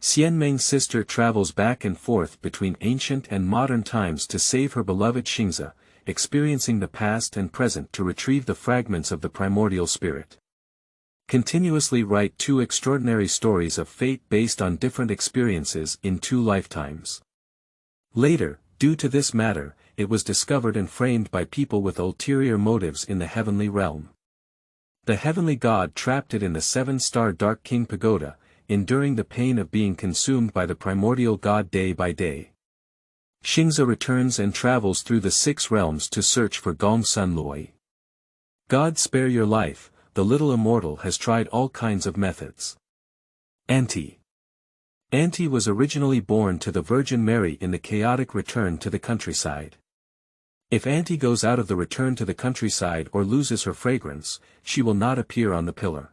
Xianmeng Sister travels back and forth between ancient and modern times to save her beloved Xingze, experiencing the past and present to retrieve the fragments of the primordial spirit. Continuously write two extraordinary stories of fate based on different experiences in 2 lifetimes. Later, due to this matter, it was discovered and framed by people with ulterior motives in the heavenly realm. The heavenly god trapped it in the 7-star Dark King Pagoda, enduring the pain of being consumed by the primordial god day by day. Xingze returns and travels through the 6 realms to search for Gongsun. God spare your life, the little immortal has tried all kinds of methods. Auntie was originally born to the Virgin Mary in the chaotic return to the countryside. If Auntie goes out of the return to the countryside or loses her fragrance, she will not appear on the pillar.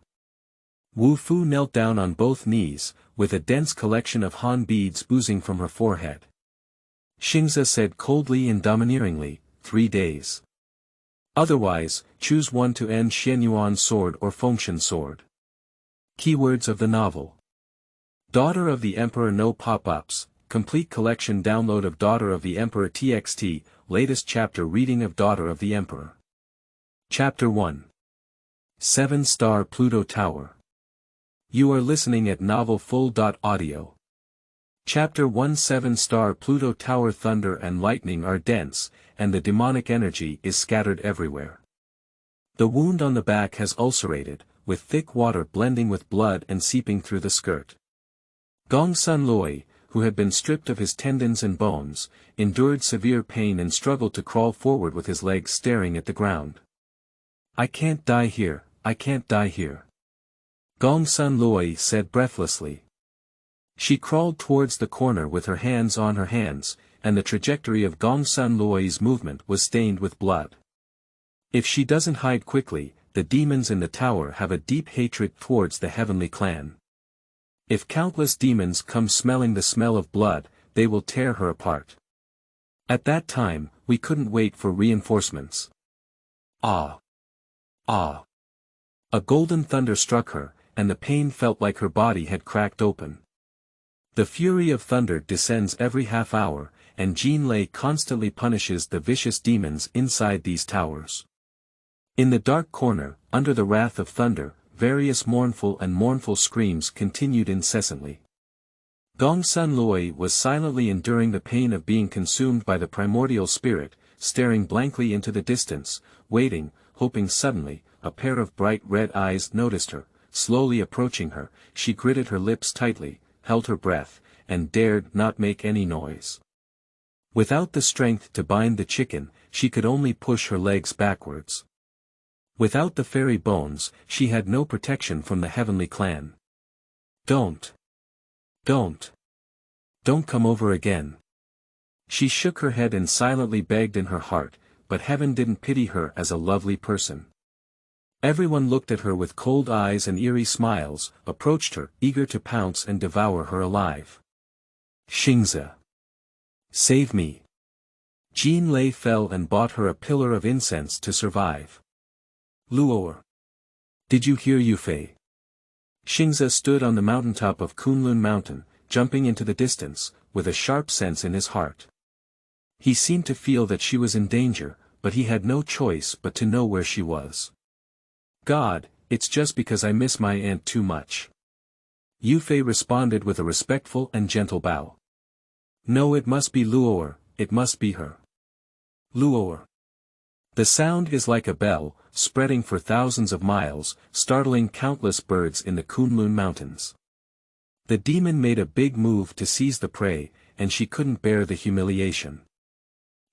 Wu Fu knelt down on both knees, with a dense collection of Han beads oozing from her forehead. Xingze said coldly and domineeringly, 3 days. Otherwise, choose one to end Xianyuan sword or Fengshan sword. Keywords of the novel. Daughter of the Emperor. No pop-ups, complete collection download of Daughter of the Emperor TXT, latest chapter reading of Daughter of the Emperor. Chapter 1. 7-star Pluto Tower. You are listening at novelfull.audio. Chapter 1. 7-star Pluto Tower. Thunder and lightning are dense, and the demonic energy is scattered everywhere. The wound on the back has ulcerated, with thick water blending with blood and seeping through the skirt. Gongsun, who had been stripped of his tendons and bones, endured severe pain and struggled to crawl forward with his legs staring at the ground. I can't die here, I can't die here. Gongsun said breathlessly. She crawled towards the corner with her hands on her hands, and the trajectory of Gongsun movement was stained with blood. If she doesn't hide quickly, the demons in the tower have a deep hatred towards the heavenly clan. If countless demons come smelling the smell of blood, they will tear her apart. At that time, we couldn't wait for reinforcements. Ah! Ah! A golden thunder struck her, and the pain felt like her body had cracked open. The fury of thunder descends every half hour, and Jinlei constantly punishes the vicious demons inside these towers. In the dark corner, under the wrath of thunder, various mournful screams continued incessantly. Gongsun was silently enduring the pain of being consumed by the primordial spirit, staring blankly into the distance, waiting, hoping. Suddenly, a pair of bright red eyes noticed her. Slowly approaching her, she gritted her lips tightly, held her breath, and dared not make any noise. Without the strength to bind the chicken, she could only push her legs backwards. Without the fairy bones, she had no protection from the heavenly clan. Don't come over again. She shook her head and silently begged in her heart, but heaven didn't pity her as a lovely person. Everyone looked at her with cold eyes and eerie smiles, approached her, eager to pounce and devour her alive. Xingze! Save me! Jinlei fell and bought her a pillar of incense to survive. Luoer! Did you hear Yufei? Xingze stood on the mountaintop of Kunlun Mountain, jumping into the distance, with a sharp sense in his heart. He seemed to feel that she was in danger, but he had no choice but to know where she was. God, it's just because I miss my aunt too much. Yufei responded with a respectful and gentle bow. No, it must be Luoer, it must be her. Luoer. The sound is like a bell, spreading for thousands of miles, startling countless birds in the Kunlun Mountains. The demon made a big move to seize the prey, and she couldn't bear the humiliation.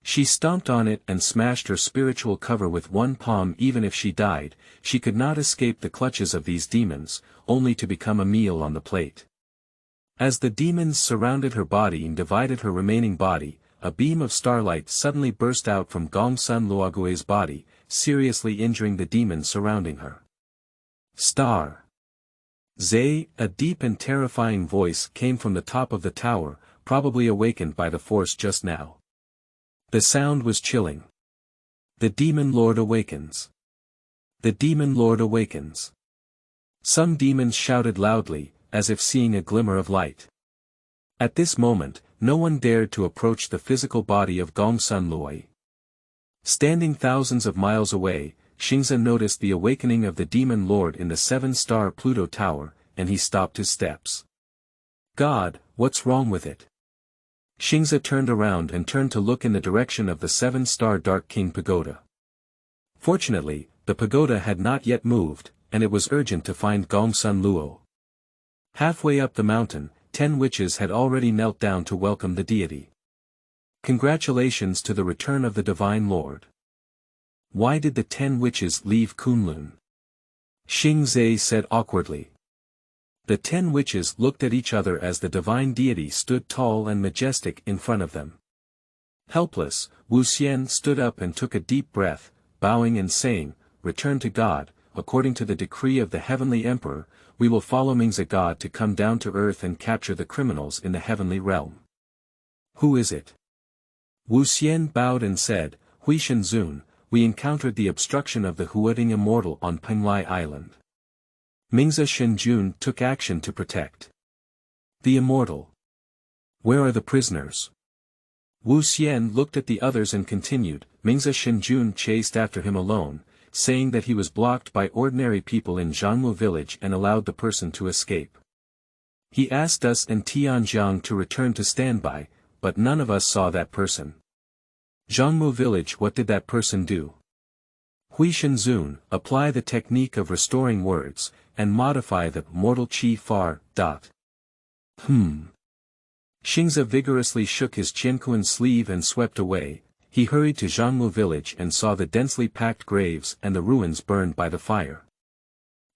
She stomped on it and smashed her spiritual cover with one palm. Even if she died, she could not escape the clutches of these demons, only to become a meal on the plate. As the demons surrounded her body and divided her remaining body, a beam of starlight suddenly burst out from Gongsun Luogui's body, seriously injuring the demons surrounding her. Star! Zay, a deep and terrifying voice came from the top of the tower, probably awakened by the force just now. The sound was chilling. The Demon Lord awakens. The Demon Lord awakens. Some demons shouted loudly, as if seeing a glimmer of light. At this moment, no one dared to approach the physical body of Gongsun Loi. Standing thousands of miles away, Xingze noticed the awakening of the demon lord in the 7-star Pluto tower, and he stopped his steps. God, what's wrong with it? Xingze turned around and turned to look in the direction of the 7-star Dark King Pagoda. Fortunately, the pagoda had not yet moved, and it was urgent to find Gongsun Luo. Halfway up the mountain, 10 witches had already knelt down to welcome the deity. Congratulations to the return of the Divine Lord. Why did the 10 witches leave Kunlun? Xingze said awkwardly. The 10 witches looked at each other as the divine deity stood tall and majestic in front of them. Helpless, Wu Xian stood up and took a deep breath, bowing and saying, "Return to God, according to the decree of the heavenly emperor, we will follow Xingze God to come down to earth and capture the criminals in the heavenly realm." Who is it? Wu Xian bowed and said, "Hui Shenzun, we encountered the obstruction of the Huading Immortal on Penglai Island. Xingze Shenzun took action to protect the Immortal. Where are the prisoners?" Wu Xian looked at the others and continued, "Xingze Shenzun chased after him alone, saying that he was blocked by ordinary people in Zhangmu village and allowed the person to escape. He asked us and Tianjiang to return to standby, but none of us saw that person. Zhangmu village, what did that person do?" Hui Shenzun, apply the technique of restoring words, and modify the mortal chi far. Xingze vigorously shook his Qianquan sleeve and swept away. He hurried to Zhangmu village and saw the densely packed graves and the ruins burned by the fire.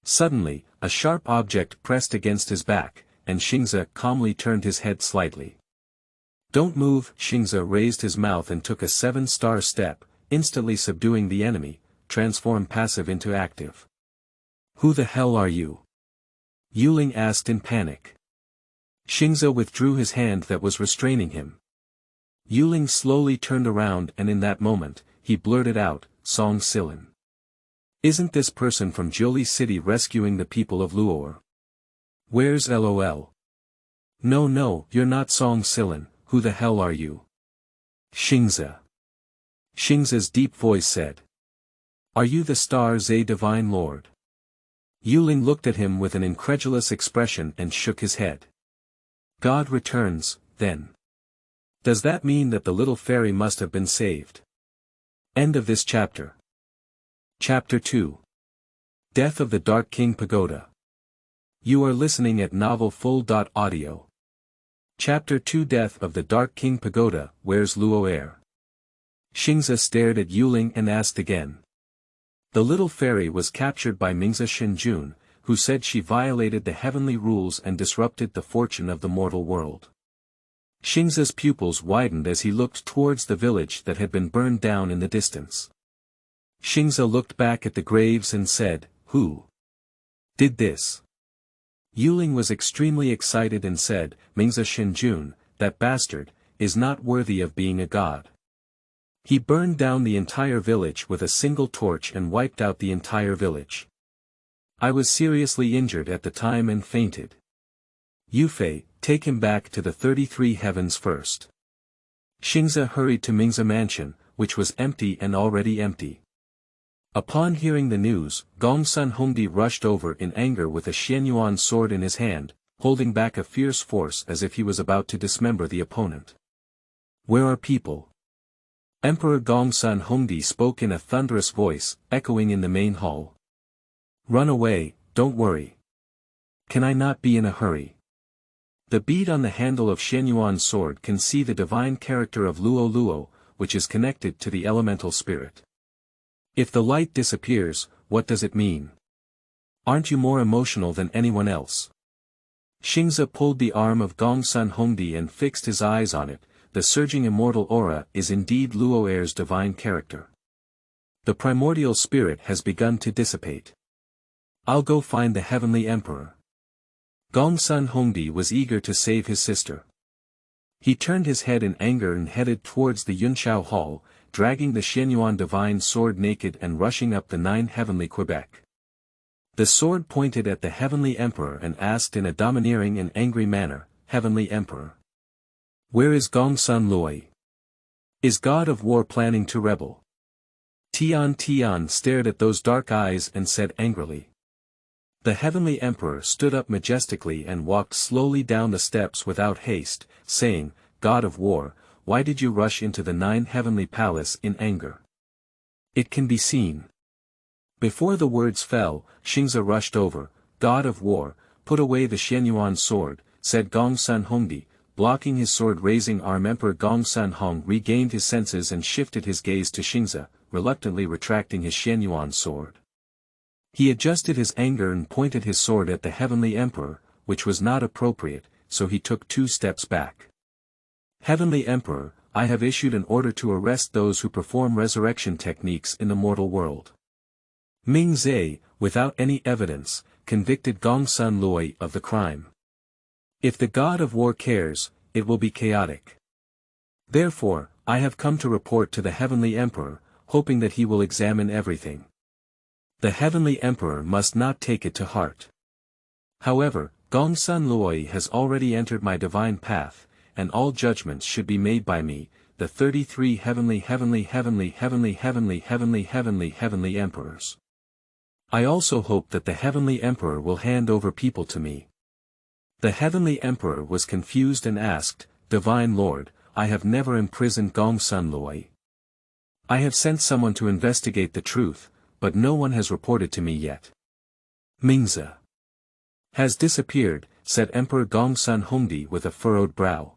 Suddenly, a sharp object pressed against his back, and Xingze calmly turned his head slightly. "Don't move." Xingze raised his mouth and took a 7-star step, instantly subduing the enemy, transform passive into active. "Who the hell are you?" Yuling asked in panic. Xingze withdrew his hand that was restraining him. Yuling slowly turned around and in that moment, he blurted out, "Song Silin. Isn't this person from Jiuli City rescuing the people of Luor? Where's LOL? No, you're not Song Silin, who the hell are you?" "Xingze." Xingze's deep voice said. "Are you the Star Ze Divine Lord?" Yuling looked at him with an incredulous expression and shook his head. "God returns, then. Does that mean that the little fairy must have been saved?" End of this chapter. Chapter 2. Death of the Dark King Pagoda. You are listening at novelfull.audio. Chapter 2. Death of the Dark King Pagoda, where's Luo? Xingze stared at Yuling and asked again. The little fairy was captured by Xingze Shenzun, who said she violated the heavenly rules and disrupted the fortune of the mortal world. Xingze's pupils widened as he looked towards the village that had been burned down in the distance. Xingze looked back at the graves and said, "Who did this?" Yuling was extremely excited and said, "Xingze Shenzun, that bastard, is not worthy of being a god. He burned down the entire village with a single torch and wiped out the entire village. I was seriously injured at the time and fainted. Yufei, take him back to the 33 heavens first." Xingze hurried to Xingze mansion, which was empty and already empty. Upon hearing the news, Gongsun Hongdi rushed over in anger with a Xianyuan sword in his hand, holding back a fierce force as if he was about to dismember the opponent. "Where are people?" Emperor Gongsun Hongdi spoke in a thunderous voice, echoing in the main hall. "Run away, don't worry. Can I not be in a hurry?" The bead on the handle of Xianyuan's sword can see the divine character of Luo Luo, which is connected to the elemental spirit. If the light disappears, what does it mean? Aren't you more emotional than anyone else? Xingze pulled the arm of Gongsun Hongdi and fixed his eyes on it. The surging immortal aura is indeed Luoer's divine character. The primordial spirit has begun to dissipate. I'll go find the heavenly emperor. Gongsun Hongdi was eager to save his sister. He turned his head in anger and headed towards the Yunshao Hall, dragging the Xianyuan divine sword naked and rushing up the 9 heavenly Quebec. The sword pointed at the heavenly emperor and asked in a domineering and angry manner, "Heavenly Emperor, Where is Gongsun Loi? Is God of War planning to rebel? Tian Tian stared at those dark eyes and said angrily. The Heavenly Emperor stood up majestically and walked slowly down the steps without haste, saying, God of War, why did you rush into the 9 heavenly palace in anger? It can be seen. Before the words fell, Xingze rushed over. God of War, put away the Xianyuan sword, said Gongsun Hongdi, blocking his sword-raising arm. Emperor Gongsun Hong regained his senses and shifted his gaze to Xingze, reluctantly retracting his Xianyuan sword. He adjusted his anger and pointed his sword at the Heavenly Emperor, which was not appropriate, so he took 2 steps back. Heavenly Emperor, I have issued an order to arrest those who perform resurrection techniques in the mortal world. Xingze, without any evidence, convicted Gongsun Loi of the crime. If the God of War cares, it will be chaotic. Therefore, I have come to report to the Heavenly Emperor, hoping that he will examine everything. The Heavenly Emperor must not take it to heart. However, Gongsun Loi has already entered my divine path, and all judgments should be made by me, the 33 heavenly emperors. I also hope that the Heavenly Emperor will hand over people to me. The Heavenly Emperor was confused and asked, Divine Lord, I have never imprisoned Gongsun Loi. I have sent someone to investigate the truth, but no one has reported to me yet. Xingze has disappeared, said Emperor Gongsun Hongdi with a furrowed brow.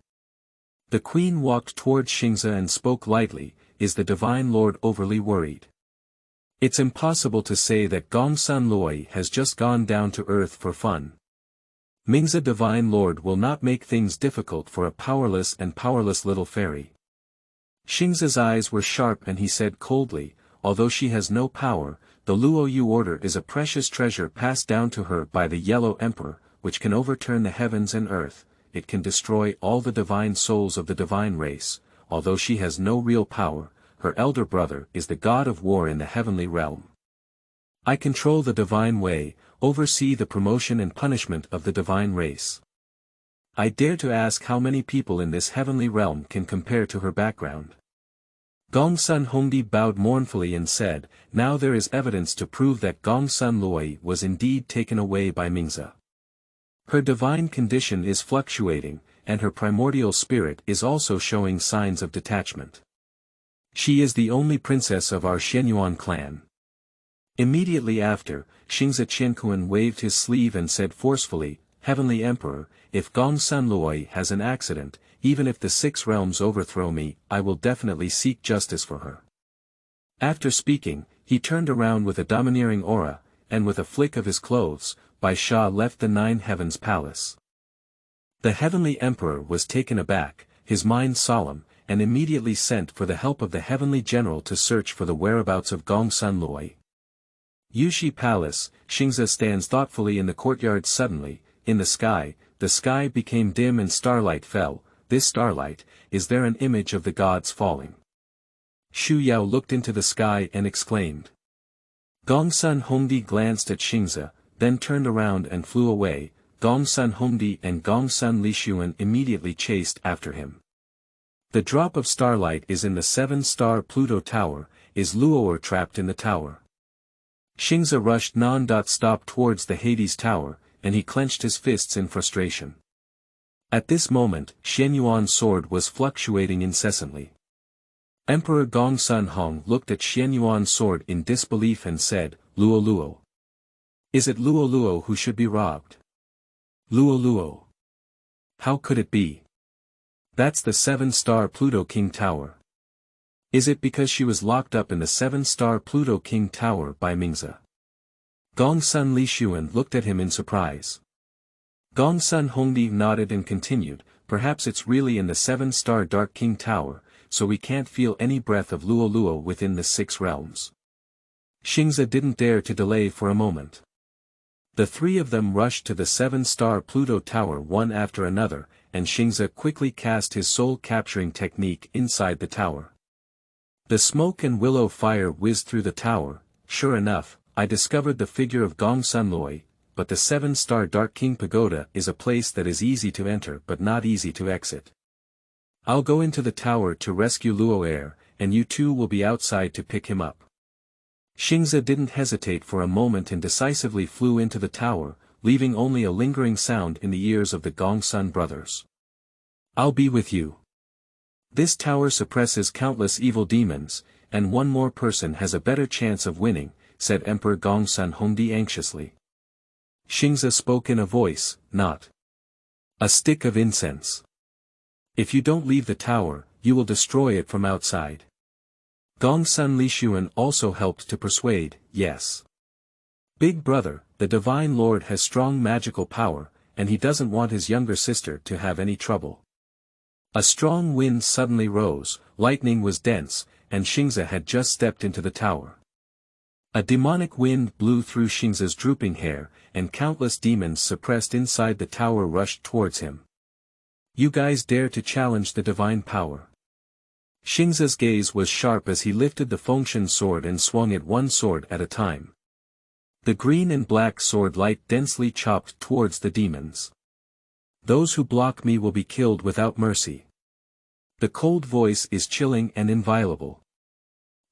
The queen walked toward Xingze and spoke lightly, is the Divine Lord overly worried? It's impossible to say that Gongsun Loi has just gone down to earth for fun. Xingze Divine Lord will not make things difficult for a powerless little fairy. Xingze's eyes were sharp and he said coldly, although she has no power, the Luoyu order is a precious treasure passed down to her by the Yellow Emperor, which can overturn the heavens and earth. It can destroy all the divine souls of the divine race. Although she has no real power, her elder brother is the God of War in the heavenly realm. I control the divine way, oversee the promotion and punishment of the divine race. I dare to ask how many people in this heavenly realm can compare to her background. Gongsun Hongdi bowed mournfully and said, now there is evidence to prove that Gongsun Loi was indeed taken away by Xingze. Her divine condition is fluctuating, and her primordial spirit is also showing signs of detachment. She is the only princess of our Xianyuan clan. Immediately after, Xingze Qianquan waved his sleeve and said forcefully, Heavenly Emperor, if Gongsun Loi has an accident, even if the 6 realms overthrow me, I will definitely seek justice for her. After speaking, he turned around with a domineering aura, and with a flick of his clothes, Bai Sha left the 9 heavens palace. The Heavenly Emperor was taken aback, his mind solemn, and immediately sent for the help of the Heavenly General to search for the whereabouts of Gongsun Loi. Yushi Palace, Xingze stands thoughtfully in the courtyard. Suddenly, in the sky became dim and starlight fell. This starlight, is there an image of the gods falling? Xu Yao looked into the sky and exclaimed. Gongsun Hongdi glanced at Xingze, then turned around and flew away. Gongsun Hongdi and Gongsun Lishuan immediately chased after him. The drop of starlight is in the 7-star Pluto tower. Is Luoer trapped in the tower? Xingze rushed non-stop towards the Hades tower, and he clenched his fists in frustration. At this moment, Xianyuan's sword was fluctuating incessantly. Emperor Gongsun Hong looked at Xianyuan's sword in disbelief and said, Luo Luo. Is it Luo Luo who should be robbed? Luo Luo. How could it be? That's the 7-star Pluto King Tower. Is it because she was locked up in the 7-star Pluto King Tower by Xingze? Gongsun Lishuan looked at him in surprise. Gongsun Hongdi nodded and continued, perhaps it's really in the 7-star Dark King Tower, so we can't feel any breath of Luo Luo within the 6 realms. Xingze didn't dare to delay for a moment. The 3 of them rushed to the 7-star Pluto Tower one after another, and Xingze quickly cast his soul-capturing technique inside the tower. The smoke and willow fire whizzed through the tower. Sure enough, I discovered the figure of Gongsun Loi, but the 7-star Dark King Pagoda is a place that is easy to enter but not easy to exit. I'll go into the tower to rescue Luo'er, and you two will be outside to pick him up. Xingze didn't hesitate for a moment and decisively flew into the tower, leaving only a lingering sound in the ears of the Gongsun brothers. I'll be with you. This tower suppresses countless evil demons, and one more person has a better chance of winning, said Emperor Gongsun Hongdi anxiously. Xingze spoke in a voice, not a stick of incense. If you don't leave the tower, you will destroy it from outside. Gongsun Lishuan also helped to persuade, yes. Big brother, the Divine Lord has strong magical power, and he doesn't want his younger sister to have any trouble. A strong wind suddenly rose, lightning was dense, and Xingze had just stepped into the tower. A demonic wind blew through Xingze's drooping hair, and countless demons suppressed inside the tower rushed towards him. You guys dare to challenge the divine power? Xingze's gaze was sharp as he lifted the Fengshen sword and swung it one sword at a time. The green and black sword light densely chopped towards the demons. Those who block me will be killed without mercy. The cold voice is chilling and inviolable.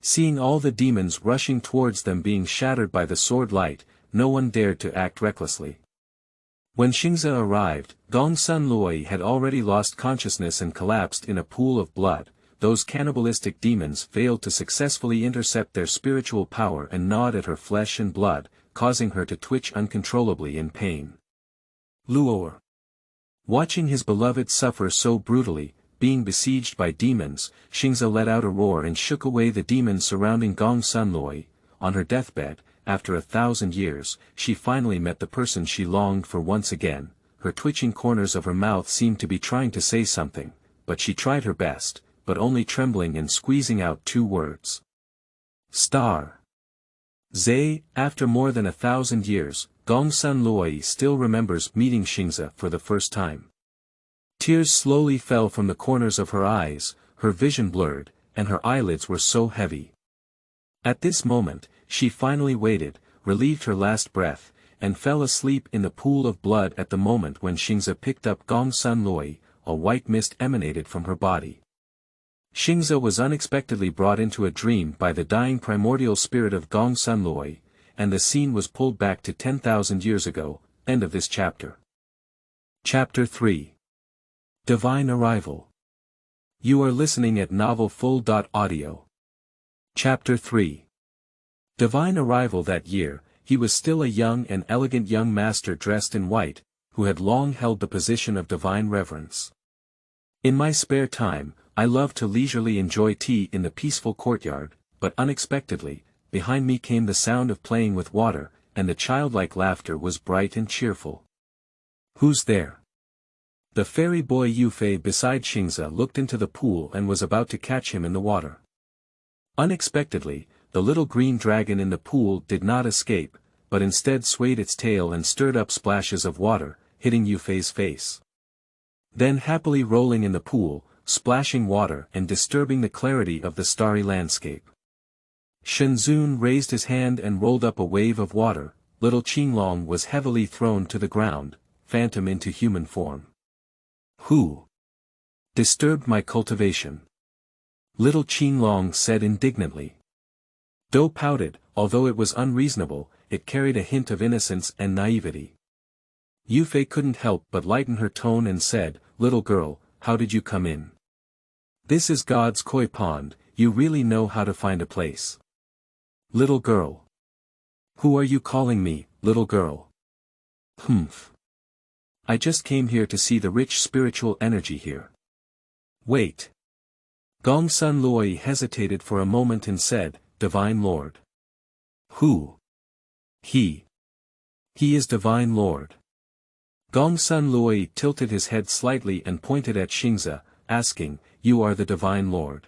Seeing all the demons rushing towards them being shattered by the sword light, no one dared to act recklessly. When Xingze arrived, Gongsun Loi had already lost consciousness and collapsed in a pool of blood. Those cannibalistic demons failed to successfully intercept their spiritual power and gnawed at her flesh and blood, causing her to twitch uncontrollably in pain. Luo'er. Watching his beloved suffer so brutally, being besieged by demons, Xingze let out a roar and shook away the demons surrounding Gongsun Loi. On her deathbed, after 1,000 years, she finally met the person she longed for once again. Her twitching corners of her mouth seemed to be trying to say something, but she tried her best, but only trembling and squeezing out 2 words. Star. Zhe, after more than 1,000 years, Gongsun Loi still remembers meeting Xingze for the first time. Tears slowly fell from the corners of her eyes, her vision blurred, and her eyelids were so heavy. At this moment, she finally waited, relieved her last breath, and fell asleep in the pool of blood. At the moment when Xingze picked up Gongsun Loi, a white mist emanated from her body. Xingze was unexpectedly brought into a dream by the dying primordial spirit of Gongsun Loi, and the scene was pulled back to 10,000 years ago. End of this chapter. Chapter 3. Divine Arrival. You are listening at novelfull.audio. Chapter 3. Divine Arrival. That year, he was still a young and elegant young master dressed in white, who had long held the position of divine reverence. In my spare time, I love to leisurely enjoy tea in the peaceful courtyard, but unexpectedly, behind me came the sound of playing with water, and the childlike laughter was bright and cheerful. Who's there? The fairy boy Yufei beside Xingze looked into the pool and was about to catch him in the water. Unexpectedly, the little green dragon in the pool did not escape, but instead swayed its tail and stirred up splashes of water, hitting Yufei's face. Then happily rolling in the pool, splashing water and disturbing the clarity of the starry landscape. Shenzun raised his hand and rolled up a wave of water. Little Qinglong was heavily thrown to the ground, phantom into human form. Who disturbed my cultivation? Little Qinglong said indignantly. Do pouted, although it was unreasonable, it carried a hint of innocence and naivety. Yufei couldn't help but lighten her tone and said, "Little girl, how did you come in? This is God's koi pond, you really know how to find a place." Little girl. Who are you calling me, little girl? Humph. I just came here to see the rich spiritual energy here. Wait. Gongsun Loi hesitated for a moment and said, Divine Lord. Who? He. He is Divine Lord. Gongsun Loi tilted his head slightly and pointed at Xingze, asking, You are the Divine Lord?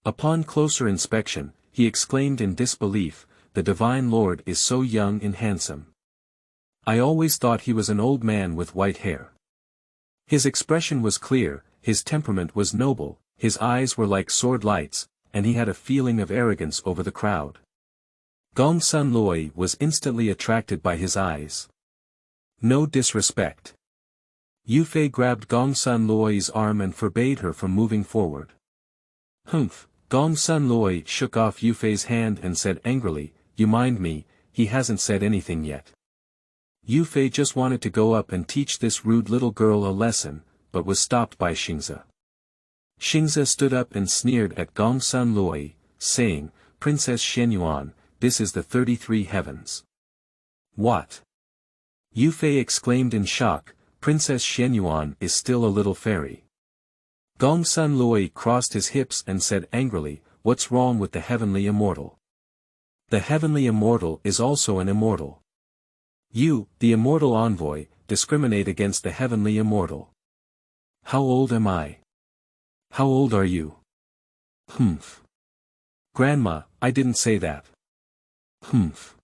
Upon closer inspection, he exclaimed in disbelief, The Divine Lord is so young and handsome. I always thought he was an old man with white hair. His expression was clear, his temperament was noble, his eyes were like sword lights, and he had a feeling of arrogance over the crowd. Gongsun Loi was instantly attracted by his eyes. No disrespect. Yufei grabbed Gongsun Luoyi's arm and forbade her from moving forward. Humph, Gongsun Luoyi shook off Yufei's hand and said angrily, "You mind me, he hasn't said anything yet." Yufei just wanted to go up and teach this rude little girl a lesson, but was stopped by Xingze. Xingze stood up and sneered at Gongsun Luoyi, saying, "Princess Xianyuan, this is the 33 heavens." What? Yufei exclaimed in shock, Princess Xianyuan is still a little fairy. Gongsun Luoyi crossed his hips and said angrily, "What's wrong with the heavenly immortal? The heavenly immortal is also an immortal. You, the immortal envoy, discriminate against the heavenly immortal. How old am I? How old are you?" Humph. Grandma, I didn't say that. Humph.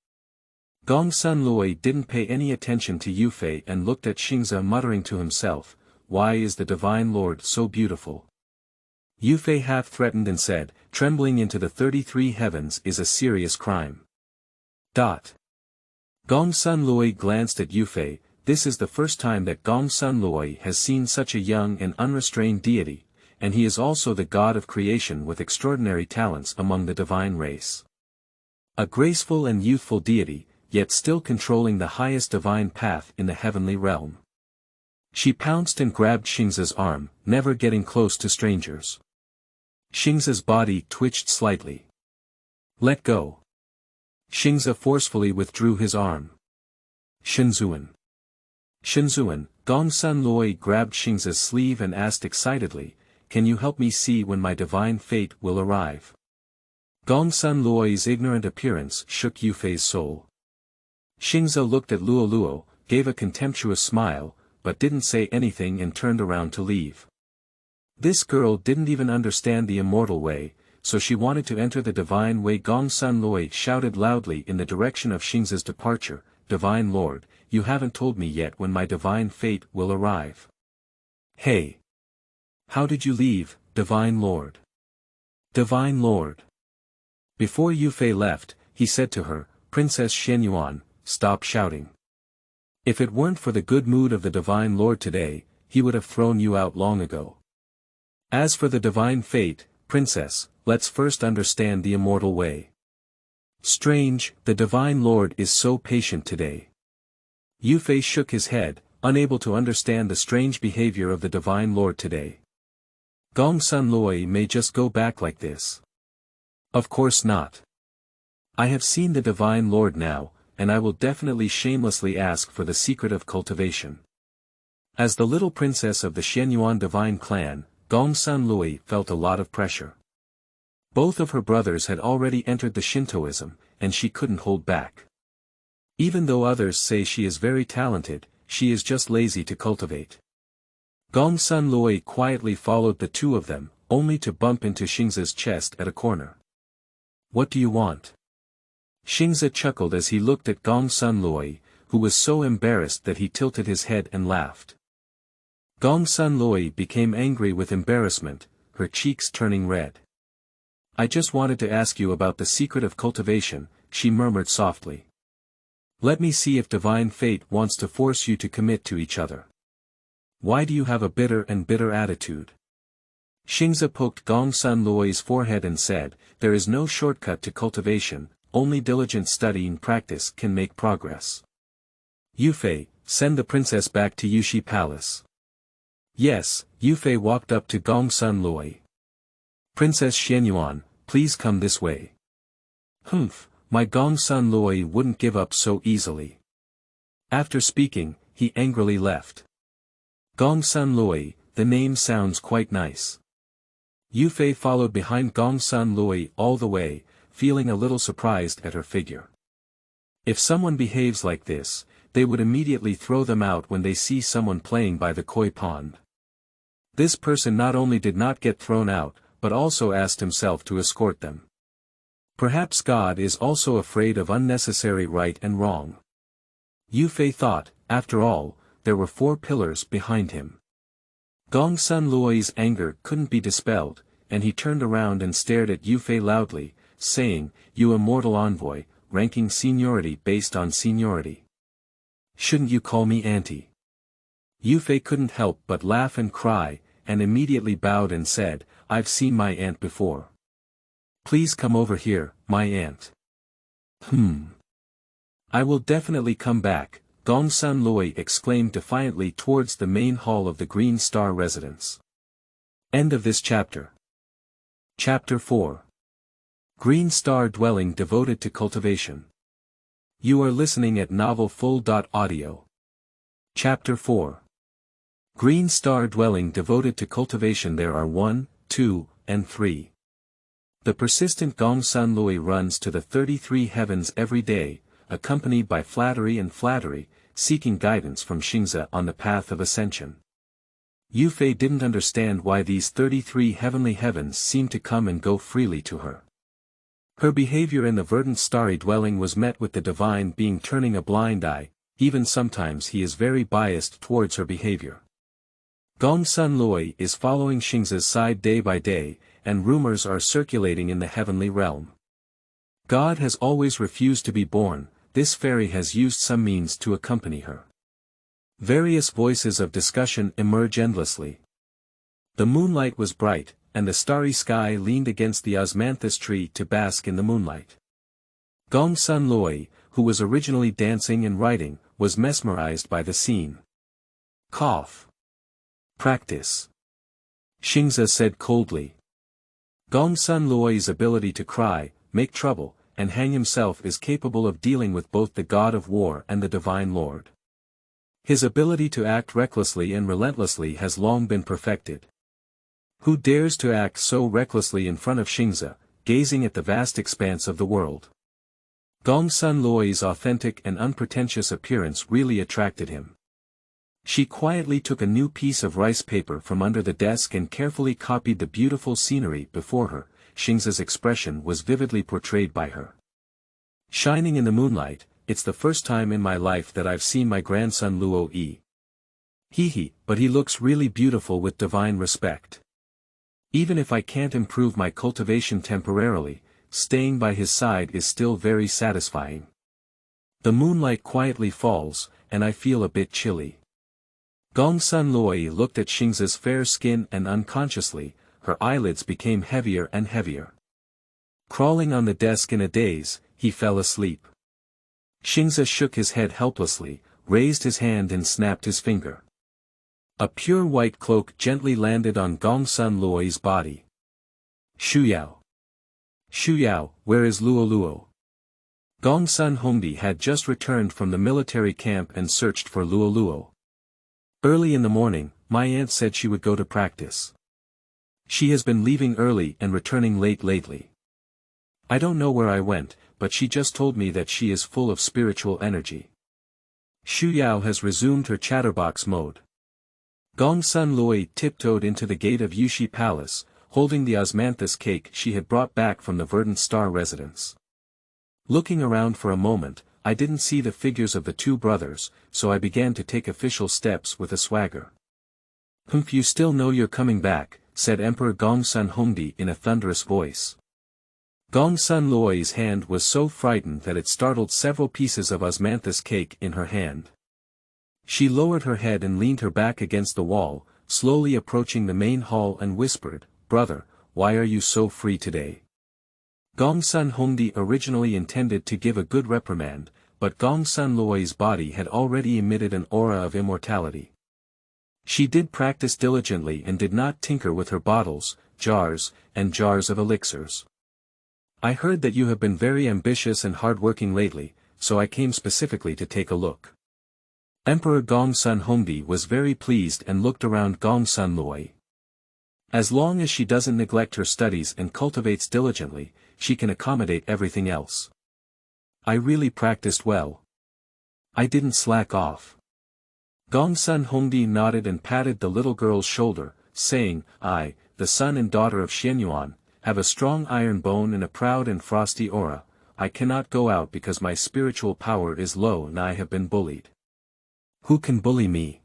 Gongsun Luoyi didn't pay any attention to Yufei and looked at Xingze muttering to himself, "Why is the Divine Lord so beautiful?" Yufei half threatened and said, "Trembling into the 33 heavens is a serious crime." Gongsun Luoyi glanced at Yufei. This is the first time that Gongsun Luoyi has seen such a young and unrestrained deity, and he is also the god of creation with extraordinary talents among the divine race. A graceful and youthful deity, yet still controlling the highest divine path in the heavenly realm. She pounced and grabbed Xingze's arm, never getting close to strangers. Xingze's body twitched slightly. "Let go." Xingze forcefully withdrew his arm. "Shenzuan. Shenzuan." Gongsun Luoyi grabbed Xingze's sleeve and asked excitedly, "Can you help me see when my divine fate will arrive?" Gongsun Luoyi's ignorant appearance shook Yufei's soul. Xingze looked at Luo, gave a contemptuous smile, but didn't say anything and turned around to leave. This girl didn't even understand the immortal way, so she wanted to enter the divine way. Gongsun Luoyi shouted loudly in the direction of Xingze's departure, "Divine Lord, you haven't told me yet when my divine fate will arrive." "Hey! How did you leave, Divine Lord? Divine Lord!" Before Yufei left, he said to her, "Princess Xianyuan, stop shouting. If it weren't for the good mood of the Divine Lord today, he would have thrown you out long ago. As for the divine fate, Princess, let's first understand the immortal way. Strange, the Divine Lord is so patient today." Yufei shook his head, unable to understand the strange behavior of the Divine Lord today. Gongsun Luoyi may just go back like this. Of course not. I have seen the Divine Lord now, and I will definitely shamelessly ask for the secret of cultivation. As the little princess of the Xianyuan divine clan, Gongsun Luoyi felt a lot of pressure. Both of her brothers had already entered the Shintoism, and she couldn't hold back. Even though others say she is very talented, she is just lazy to cultivate. Gongsun Luoyi quietly followed the two of them, only to bump into Xingze's chest at a corner. "What do you want?" Xingze chuckled as he looked at Gongsun Luoyi, who was so embarrassed that he tilted his head and laughed. Gongsun Luoyi became angry with embarrassment, her cheeks turning red. "I just wanted to ask you about the secret of cultivation," she murmured softly. "Let me see if divine fate wants to force you to commit to each other. Why do you have a bitter attitude?" Xingze poked Gongsun Luoyi's forehead and said, "There is no shortcut to cultivation, only diligent study and practice can make progress. Yufei, send the princess back to Yushi Palace." "Yes." Yufei walked up to Gongsun Luoyi. "Princess Xianyuan, please come this way." "Humph, my Gongsun Luoyi wouldn't give up so easily." After speaking, he angrily left. Gongsun Luoyi, the name sounds quite nice. Yufei followed behind Gongsun Luoyi all the way, feeling a little surprised at her figure. If someone behaves like this, they would immediately throw them out when they see someone playing by the koi pond. This person not only did not get thrown out, but also asked himself to escort them. Perhaps God is also afraid of unnecessary right and wrong. Yufei thought, after all, there were 4 pillars behind him. Gongsun Luoyi's anger couldn't be dispelled, and he turned around and stared at Yufei loudly, saying, "You immortal envoy, ranking seniority based on seniority. Shouldn't you call me auntie?" Yufei couldn't help but laugh and cry, and immediately bowed and said, "I've seen my aunt before. Please come over here, my aunt." "I will definitely come back," Gongsun Loi exclaimed defiantly towards the main hall of the Green Star residence. End of this chapter. Chapter 4. Green Star Dwelling Devoted to Cultivation. You are listening at novelfull.audio. Chapter 4. Green Star Dwelling Devoted to Cultivation. There are 1, 2, and 3. The persistent Gongsun Loi runs to the 33 heavens every day, accompanied by flattery, seeking guidance from Xingze on the path of ascension. Yufei didn't understand why these 33 heavenly heavens seemed to come and go freely to her. Her behavior in the verdant starry dwelling was met with the divine being turning a blind eye, even sometimes he is very biased towards her behavior. Gongsun Loi is following Xingze's side day by day, and rumors are circulating in the heavenly realm. God has always refused to be born, this fairy has used some means to accompany her. Various voices of discussion emerge endlessly. The moonlight was bright, and the starry sky leaned against the osmanthus tree to bask in the moonlight. Gongsun Loi, who was originally dancing and writing, was mesmerized by the scene. "Cough. Practice," Xingze said coldly. Gongsun Loi's ability to cry, make trouble, and hang himself is capable of dealing with both the god of war and the divine lord. His ability to act recklessly and relentlessly has long been perfected. Who dares to act so recklessly in front of Xingze, gazing at the vast expanse of the world? Gongsun Loi's authentic and unpretentious appearance really attracted him. She quietly took a new piece of rice paper from under the desk and carefully copied the beautiful scenery before her. Xingze's expression was vividly portrayed by her. "Shining in the moonlight, it's the first time in my life that I've seen my grandson Luo Yi. But he looks really beautiful with divine respect. Even if I can't improve my cultivation temporarily, staying by his side is still very satisfying. The moonlight quietly falls, and I feel a bit chilly." Gongsun Loi looked at Xingze's fair skin and unconsciously, her eyelids became heavier and heavier. Crawling on the desk in a daze, he fell asleep. Xingze shook his head helplessly, raised his hand and snapped his finger. A pure white cloak gently landed on Gongsun Loi's body. "Shuyao. Shuyao, where is Luo Luo?" Gongsun Hongdi had just returned from the military camp and searched for Luo Luo. "Early in the morning, my aunt said she would go to practice. She has been leaving early and returning late lately. I don't know where I went, but she just told me that she is full of spiritual energy." Shuyao has resumed her chatterbox mode. Gongsun Loi tiptoed into the gate of Yushi Palace, holding the osmanthus cake she had brought back from the Verdant Star residence. Looking around for a moment, I didn't see the figures of the two brothers, so I began to take official steps with a swagger. "You still know you're coming back," said Emperor Gongsun Hongdi in a thunderous voice. Gongsun Loi's hand was so frightened that it startled several pieces of osmanthus cake in her hand. She lowered her head and leaned her back against the wall, slowly approaching the main hall and whispered, "Brother, why are you so free today?" Gongsun Hongdi originally intended to give a good reprimand, but Gongsun Loi's body had already emitted an aura of immortality. She did practice diligently and did not tinker with her bottles, jars, and jars of elixirs. "I heard that you have been very ambitious and hard-working lately, so I came specifically to take a look." Emperor Gongsun Hongdi was very pleased and looked around Gongsun Loi. As long as she doesn't neglect her studies and cultivates diligently, she can accommodate everything else. "I really practiced well. I didn't slack off." Gongsun Hongdi nodded and patted the little girl's shoulder, saying, "I, the son and daughter of Xianyuan, have a strong iron bone and a proud and frosty aura. I cannot go out because my spiritual power is low and I have been bullied. Who can bully me?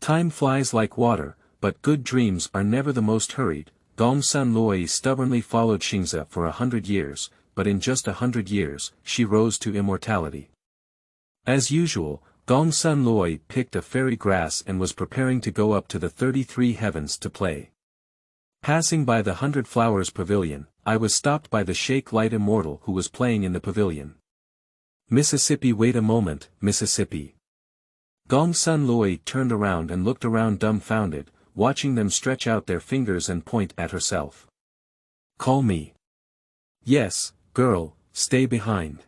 Time flies like water, but good dreams are never the most hurried." Gongsun Loi stubbornly followed Xingze for 100 years, but in just 100 years, she rose to immortality. As usual, Gong Sun Loi picked a fairy grass and was preparing to go up to the 33 heavens to play. Passing by the 100 Flowers Pavilion, I was stopped by the Sheikh Light Immortal who was playing in the pavilion. Mississippi, wait a moment, Mississippi. Gong Sun Loi turned around and looked around dumbfounded, watching them stretch out their fingers and point at herself. Call me. Yes, girl, stay behind.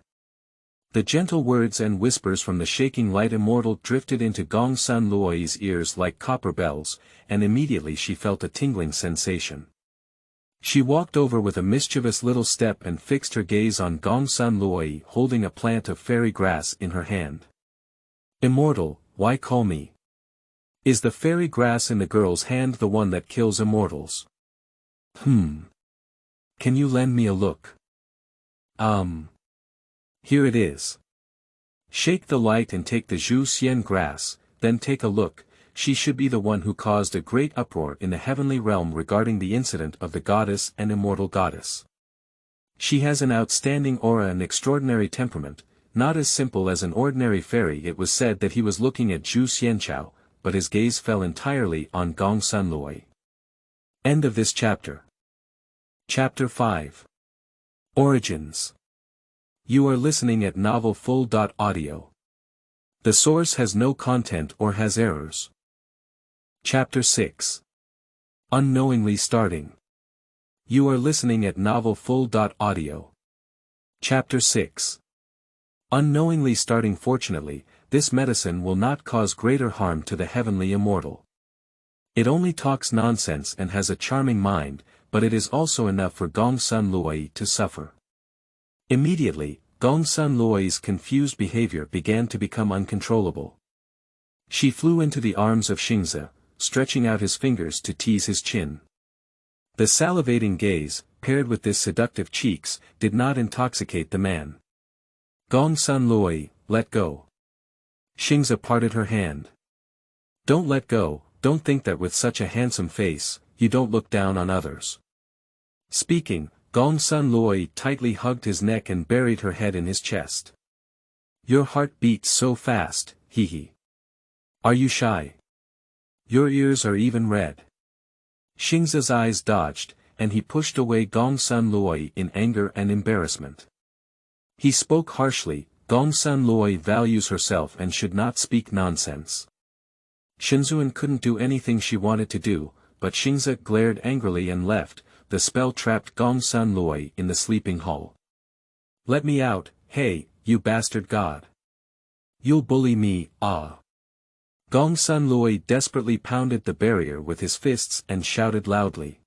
The gentle words and whispers from the shaking light immortal drifted into Gong Sun Loi's ears like copper bells, and immediately she felt a tingling sensation. She walked over with a mischievous little step and fixed her gaze on Gong Sun Loi holding a plant of fairy grass in her hand. Immortal, why call me? Is the fairy grass in the girl's hand the one that kills immortals? Can you lend me a look? Here it is. Shake the light and take the Zhu Xian grass, then take a look. She should be the one who caused a great uproar in the heavenly realm regarding the incident of the goddess and immortal goddess. She has an outstanding aura and extraordinary temperament, not as simple as an ordinary fairy. It was said that he was looking at Zhu Xianchao, but his gaze fell entirely on Gong Sun Loi. End of this chapter. Chapter 5. Origins. You are listening at novelfull.audio. The source has no content or has errors. Chapter 6. Unknowingly starting. You are listening at novelfull.audio. Chapter 6. Unknowingly starting. Fortunately, this medicine will not cause greater harm to the heavenly immortal. It only talks nonsense and has a charming mind, but it is also enough for Gong Sun Loi to suffer. Immediately, Gong Sun Loi's confused behavior began to become uncontrollable. She flew into the arms of Xingze, stretching out his fingers to tease his chin. The salivating gaze, paired with his seductive cheeks, did not intoxicate the man. Gong Sun Loi, let go. Xingze parted her hand. Don't let go, don't think that with such a handsome face, you don't look down on others. Speaking, Gong Sun Loi tightly hugged his neck and buried her head in his chest. Your heart beats so fast, hee. Are you shy? Your ears are even red. Xingze's eyes dodged, and he pushed away Gong Sun Loi in anger and embarrassment. He spoke harshly, Gong Sun Loi values herself and should not speak nonsense. Shenzhuan couldn't do anything she wanted to do, but Xingze glared angrily and left. The spell trapped Gong Sun Loi in the sleeping hall. Let me out, hey, you bastard god. You'll bully me, ah. Gong Sun Loi desperately pounded the barrier with his fists and shouted loudly.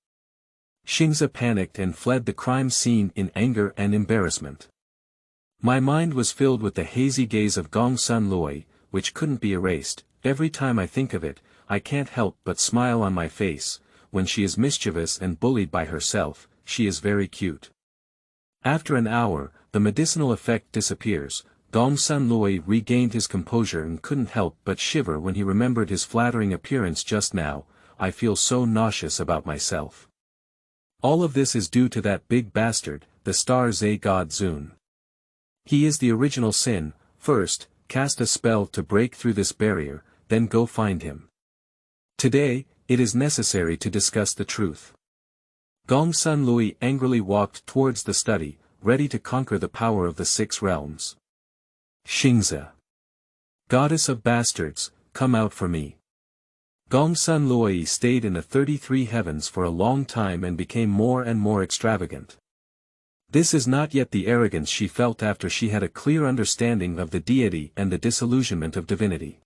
Xingze panicked and fled the crime scene in anger and embarrassment. My mind was filled with the hazy gaze of Gong Sun Loi, which couldn't be erased. Every time I think of it, I can't help but smile on my face. When she is mischievous and bullied by herself, she is very cute. After an hour, the medicinal effect disappears. Gong Sun Loi regained his composure and couldn't help but shiver when he remembered his flattering appearance just now. I feel so nauseous about myself. All of this is due to that big bastard, the star Zhe God Zun. He is the original sin. First, cast a spell to break through this barrier, then go find him. Today, it is necessary to discuss the truth. Gong Sun Loi angrily walked towards the study, ready to conquer the power of the 6 realms. Xingze. Goddess of bastards, come out for me. Gong Sun Loi stayed in the 33 heavens for a long time and became more and more extravagant. This is not yet the arrogance she felt after she had a clear understanding of the deity and the disillusionment of divinity.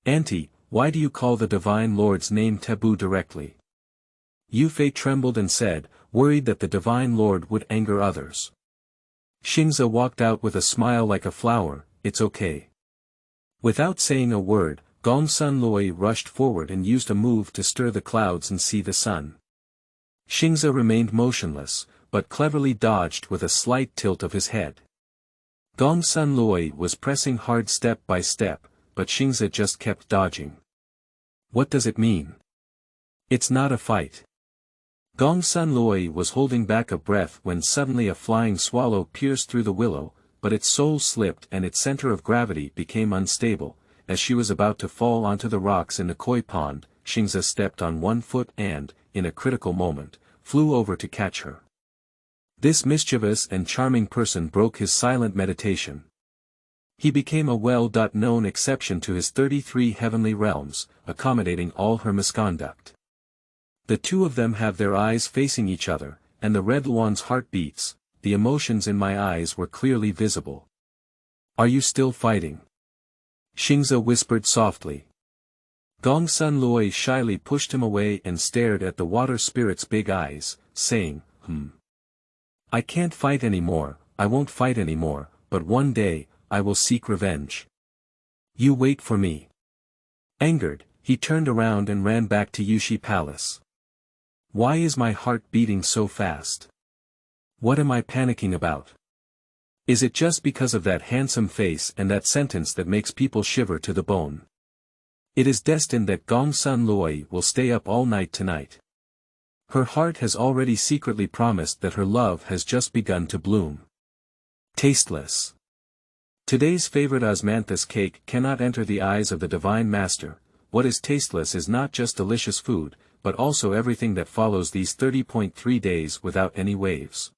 Auntie, why do you call the Divine Lord's name taboo directly? Yu Fei trembled and said, worried that the Divine Lord would anger others. Xingze walked out with a smile like a flower. It's okay. Without saying a word, Gong Sun Loi rushed forward and used a move to stir the clouds and see the sun. Xingze remained motionless, but cleverly dodged with a slight tilt of his head. Gong Sun Loi was pressing hard step by step, but Xingze just kept dodging. What does it mean? It's not a fight. Gong Sun Loi was holding back a breath when suddenly a flying swallow pierced through the willow. but its soul slipped and its center of gravity became unstable. As she was about to fall onto the rocks in the koi pond, Xingze stepped on one foot and, in a critical moment, flew over to catch her. This mischievous and charming person broke his silent meditation. He became a well-known exception to his 33 heavenly realms, accommodating all her misconduct. The two of them have their eyes facing each other, and the red Luan's heart beats. The emotions in my eyes were clearly visible. Are you still fighting? Xingze whispered softly. Gongsun Lui shyly pushed him away and stared at the water spirit's big eyes, saying, I can't fight anymore, I won't fight anymore, but one day, I will seek revenge. You wait for me. Angered, he turned around and ran back to Yushi Palace. Why is my heart beating so fast? What am I panicking about? Is it just because of that handsome face and that sentence that makes people shiver to the bone? It is destined that Gongsun Lui will stay up all night tonight. Her heart has already secretly promised that her love has just begun to bloom. Tasteless. Today's favorite osmanthus cake cannot enter the eyes of the Divine Master. What is tasteless is not just delicious food, but also everything that follows these 30.3 days without any waves.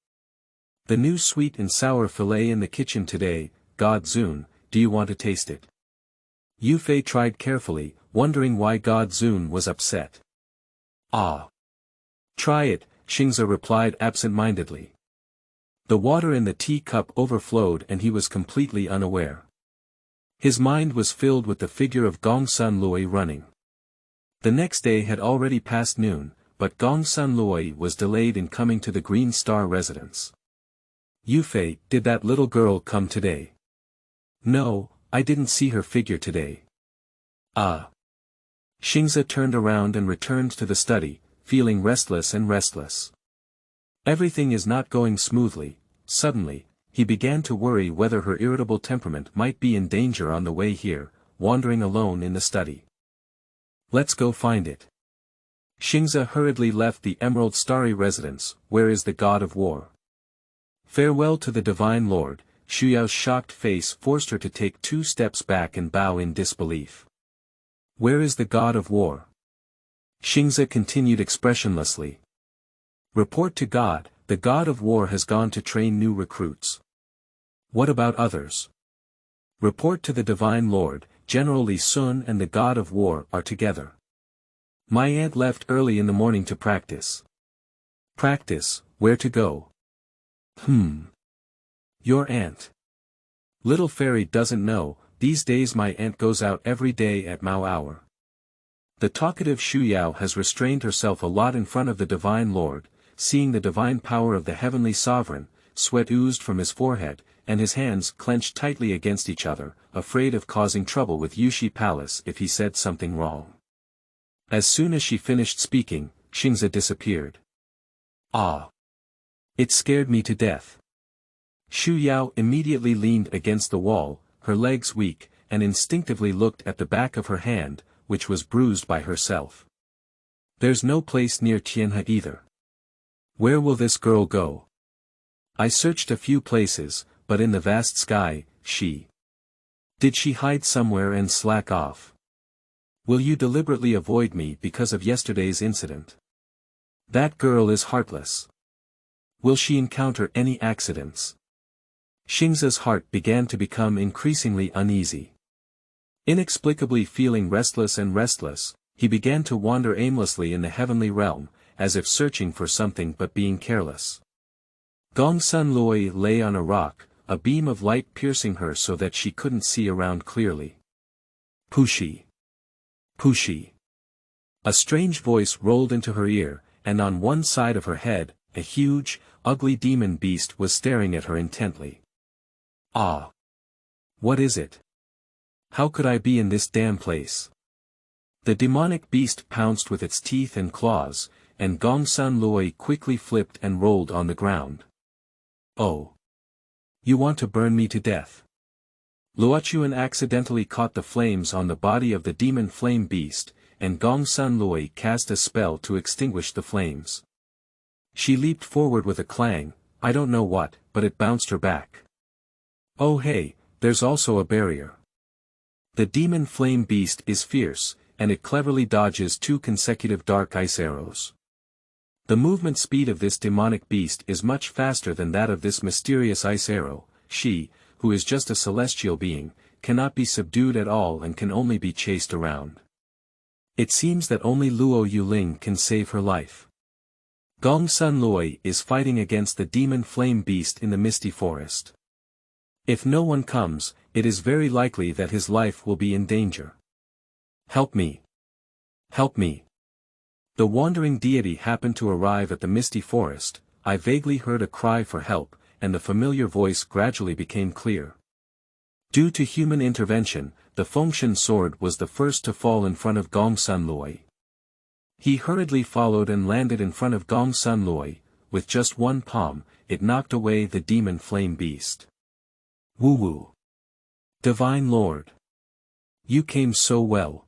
The new sweet and sour fillet in the kitchen today, God Zun, do you want to taste it? Yu Fei tried carefully, wondering why God Zun was upset. Ah. Try it, Xingze replied absent-mindedly. The water in the teacup overflowed and he was completely unaware. His mind was filled with the figure of Gongsun Lui running. The next day had already passed noon, but Gongsun Lui was delayed in coming to the Green Star residence. Yu Fei, did that little girl come today? No, I didn't see her figure today. Ah. Xingze turned around and returned to the study, feeling restless. Everything is not going smoothly. Suddenly, he began to worry whether her irritable temperament might be in danger on the way here, wandering alone in the study. Let's go find it. Xingze hurriedly left the Emerald Starry residence. Where is the God of War? Farewell to the Divine Lord. Shuyao's shocked face forced her to take 2 steps back and bow in disbelief. Where is the God of War? Xingze continued expressionlessly. Report to God, the God of War has gone to train new recruits. What about others? Report to the Divine Lord, General Li Sun and the God of War are together. My aunt left early in the morning to practice. Practice, where to go? Your aunt. Little fairy doesn't know, these days my aunt goes out every day at Mao hour. The talkative Shu Yao has restrained herself a lot in front of the Divine Lord. Seeing the divine power of the heavenly sovereign, sweat oozed from his forehead, and his hands clenched tightly against each other, afraid of causing trouble with Yushi Palace if he said something wrong. As soon as she finished speaking, Xingze disappeared. Ah! It scared me to death. Shu Yao immediately leaned against the wall, her legs weak, and instinctively looked at the back of her hand, which was bruised by herself. There's no place near Tianhe either. Where will this girl go? I searched a few places, but in the vast sky, Did she hide somewhere and slack off? Will you deliberately avoid me because of yesterday's incident? That girl is heartless. Will she encounter any accidents? Xingze's heart began to become increasingly uneasy. Inexplicably feeling restless, he began to wander aimlessly in the heavenly realm, as if searching for something but being careless. Gongsun Lui lay on a rock, a beam of light piercing her so that she couldn't see around clearly. Pushi. Pushi. A strange voice rolled into her ear, and on one side of her head, a huge, ugly demon beast was staring at her intently. Ah! What is it? How could I be in this damn place? The demonic beast pounced with its teeth and claws, and Gongsun Lui quickly flipped and rolled on the ground. Oh! You want to burn me to death? Luochuan accidentally caught the flames on the body of the demon flame beast, and Gongsun Lui cast a spell to extinguish the flames. She leaped forward with a clang, I don't know what, but it bounced her back. Oh hey, there's also a barrier. The demon flame beast is fierce, and it cleverly dodges 2 consecutive dark ice arrows. The movement speed of this demonic beast is much faster than that of this mysterious ice arrow. She, who is just a celestial being, cannot be subdued at all and can only be chased around. It seems that only Luo Yuling can save her life. Gong Sun Loi is fighting against the demon flame beast in the misty forest. If no one comes, it is very likely that his life will be in danger. Help me! Help me! The wandering deity happened to arrive at the misty forest. I vaguely heard a cry for help, and the familiar voice gradually became clear. Due to human intervention, the Fengshen sword was the first to fall in front of Gong Sun Loi. He hurriedly followed and landed in front of Gong Sun Loi. With just one palm, it knocked away the demon flame beast. Woo woo! Divine Lord! You came so well.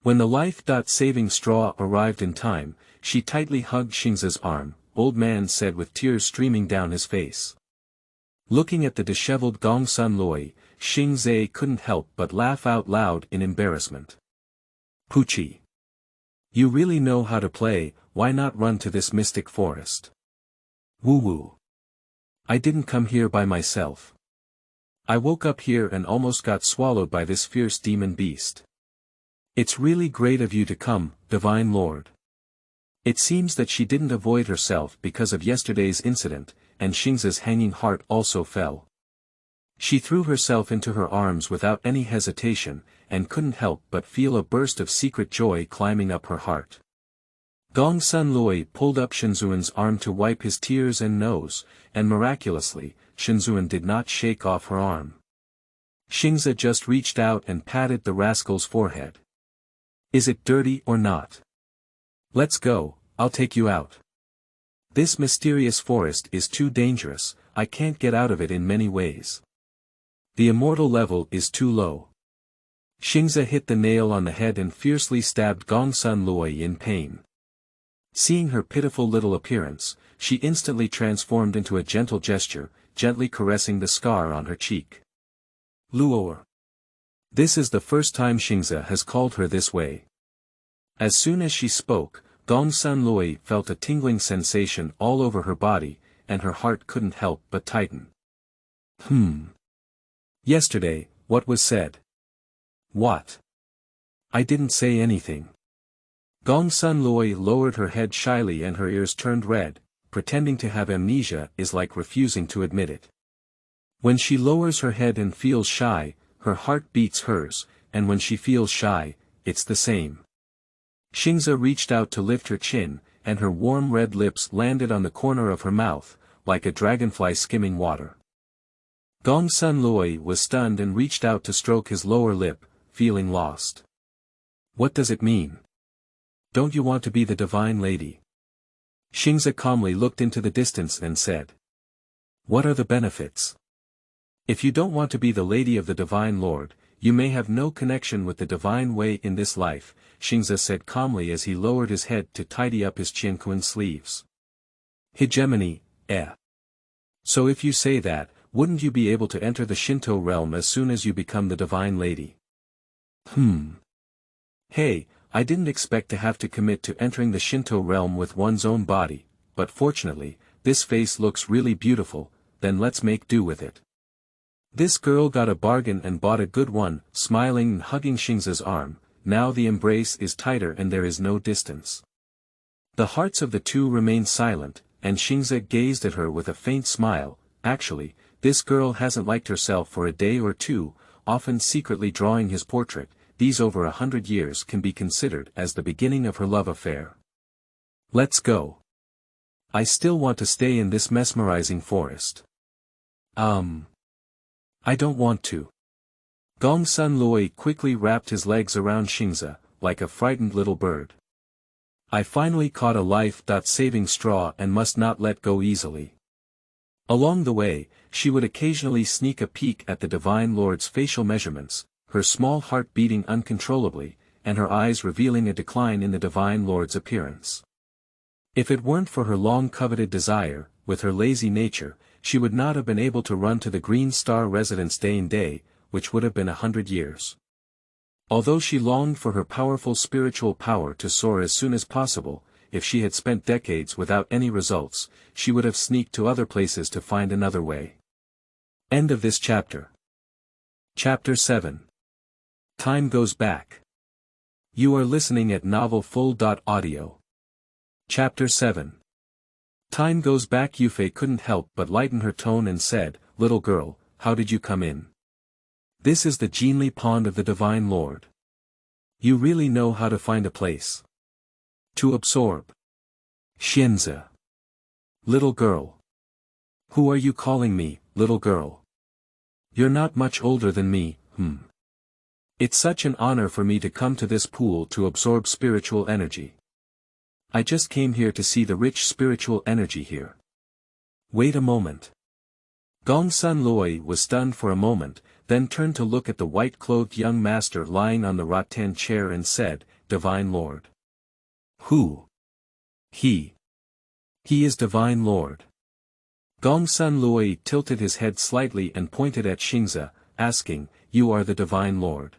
When the life-saving straw arrived in time, she tightly hugged Xingze's arm. Old man said with tears streaming down his face. Looking at the disheveled Gong Sun Loi, Xingze couldn't help but laugh out loud in embarrassment. Poochie! You really know how to play, why not run to this mystic forest? Woo woo! I didn't come here by myself. I woke up here and almost got swallowed by this fierce demon beast. It's really great of you to come, Divine Lord. It seems that she didn't avoid herself because of yesterday's incident, and Xingze's hanging heart also fell. She threw herself into her arms without any hesitation, and couldn't help but feel a burst of secret joy climbing up her heart. Gong Sun Loi pulled up Shenzuan's arm to wipe his tears and nose, and miraculously, Shenzuan did not shake off her arm. Xingze just reached out and patted the rascal's forehead. Is it dirty or not? Let's go, I'll take you out. This mysterious forest is too dangerous, I can't get out of it in many ways. The immortal level is too low. Xingze hit the nail on the head and fiercely stabbed Gong Sun Loi in pain. Seeing her pitiful little appearance, she instantly transformed into a gentle gesture, gently caressing the scar on her cheek. Luoer. This is the first time Xingze has called her this way. As soon as she spoke, Gong Sun Loi felt a tingling sensation all over her body, and her heart couldn't help but tighten. Yesterday, what was said? What? I didn't say anything. Gong Sun Loi lowered her head shyly and her ears turned red. Pretending to have amnesia is like refusing to admit it. When she lowers her head and feels shy, her heart beats hers, and when she feels shy, it's the same. Xingze reached out to lift her chin, and her warm red lips landed on the corner of her mouth, like a dragonfly skimming water. Gong Sun Loi was stunned and reached out to stroke his lower lip, feeling lost. What does it mean? Don't you want to be the divine lady? Xingze calmly looked into the distance and said. What are the benefits? If you don't want to be the lady of the divine lord, you may have no connection with the divine way in this life, Xingze said calmly as he lowered his head to tidy up his Qianquan sleeves. Hegemony, eh? So if you say that, wouldn't you be able to enter the Shinto realm as soon as you become the divine lady? Hey, I didn't expect to have to commit to entering the Shinto realm with one's own body, but fortunately, this face looks really beautiful, then let's make do with it. This girl got a bargain and bought a good one, smiling and hugging Xingze's arm. Now the embrace is tighter and there is no distance. The hearts of the two remained silent, and Xingze gazed at her with a faint smile. Actually, this girl hasn't liked herself for a day or two, often secretly drawing his portrait. These over 100 years can be considered as the beginning of her love affair. Let's go. I still want to stay in this mesmerizing forest. I don't want to. Gong Sun Loi quickly wrapped his legs around Xingze, like a frightened little bird. I finally caught a life-saving straw and must not let go easily. Along the way, she would occasionally sneak a peek at the Divine Lord's facial measurements, her small heart beating uncontrollably, and her eyes revealing a decline in the Divine Lord's appearance. If it weren't for her long-coveted desire, with her lazy nature, she would not have been able to run to the Green Star residence day and day, which would have been 100 years. Although she longed for her powerful spiritual power to soar as soon as possible, if she had spent decades without any results, she would have sneaked to other places to find another way. End of this chapter. Chapter 7. Time goes back. You are listening at novelfull.audio. Chapter 7. Time goes back. Yufei couldn't help but lighten her tone and said, "Little girl, how did you come in? This is the Jinli Pond of the Divine Lord. You really know how to find a place to absorb." Xianze. Little girl. Who are you calling me, little girl? You're not much older than me, It's such an honor for me to come to this pool to absorb spiritual energy. I just came here to see the rich spiritual energy here. Wait a moment. Gongsun Loi was stunned for a moment, then turned to look at the white-clothed young master lying on the rattan chair and said, "Divine Lord." Who? He. He is Divine Lord. Gongsun Loi tilted his head slightly and pointed at Xingze, asking, "You are the Divine Lord?"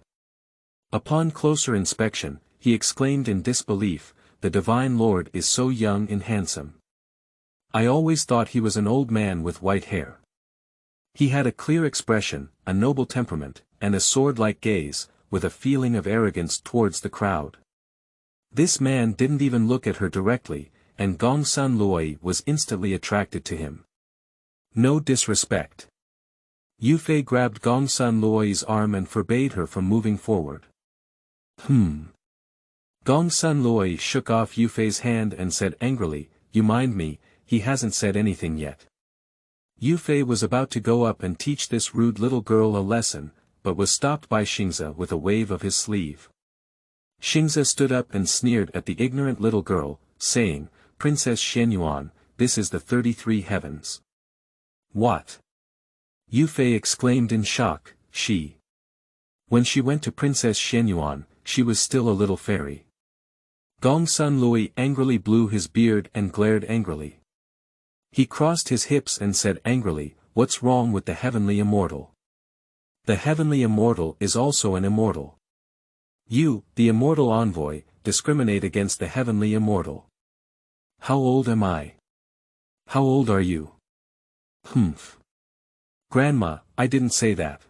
Upon closer inspection, he exclaimed in disbelief, "The Divine Lord is so young and handsome. I always thought he was an old man with white hair." He had a clear expression, a noble temperament, and a sword-like gaze, with a feeling of arrogance towards the crowd. This man didn't even look at her directly, and Gongsun Loi was instantly attracted to him. No disrespect. Yufei grabbed Gongsun Loi's arm and forbade her from moving forward. Gongsun Loi shook off Yufei's hand and said angrily, "You mind me, he hasn't said anything yet." Yufei was about to go up and teach this rude little girl a lesson, but was stopped by Xingze with a wave of his sleeve. Xingze stood up and sneered at the ignorant little girl, saying, "Princess Xianyuan, this is the 33 heavens." What? Yufei exclaimed in shock, she. When she went to Princess Xianyuan, she was still a little fairy. Gongsun Loi angrily blew his beard and glared angrily. He crossed his hips and said angrily, "What's wrong with the heavenly immortal? The heavenly immortal is also an immortal. You, the immortal envoy, discriminate against the heavenly immortal. How old am I? How old are you?" Grandma, I didn't say that.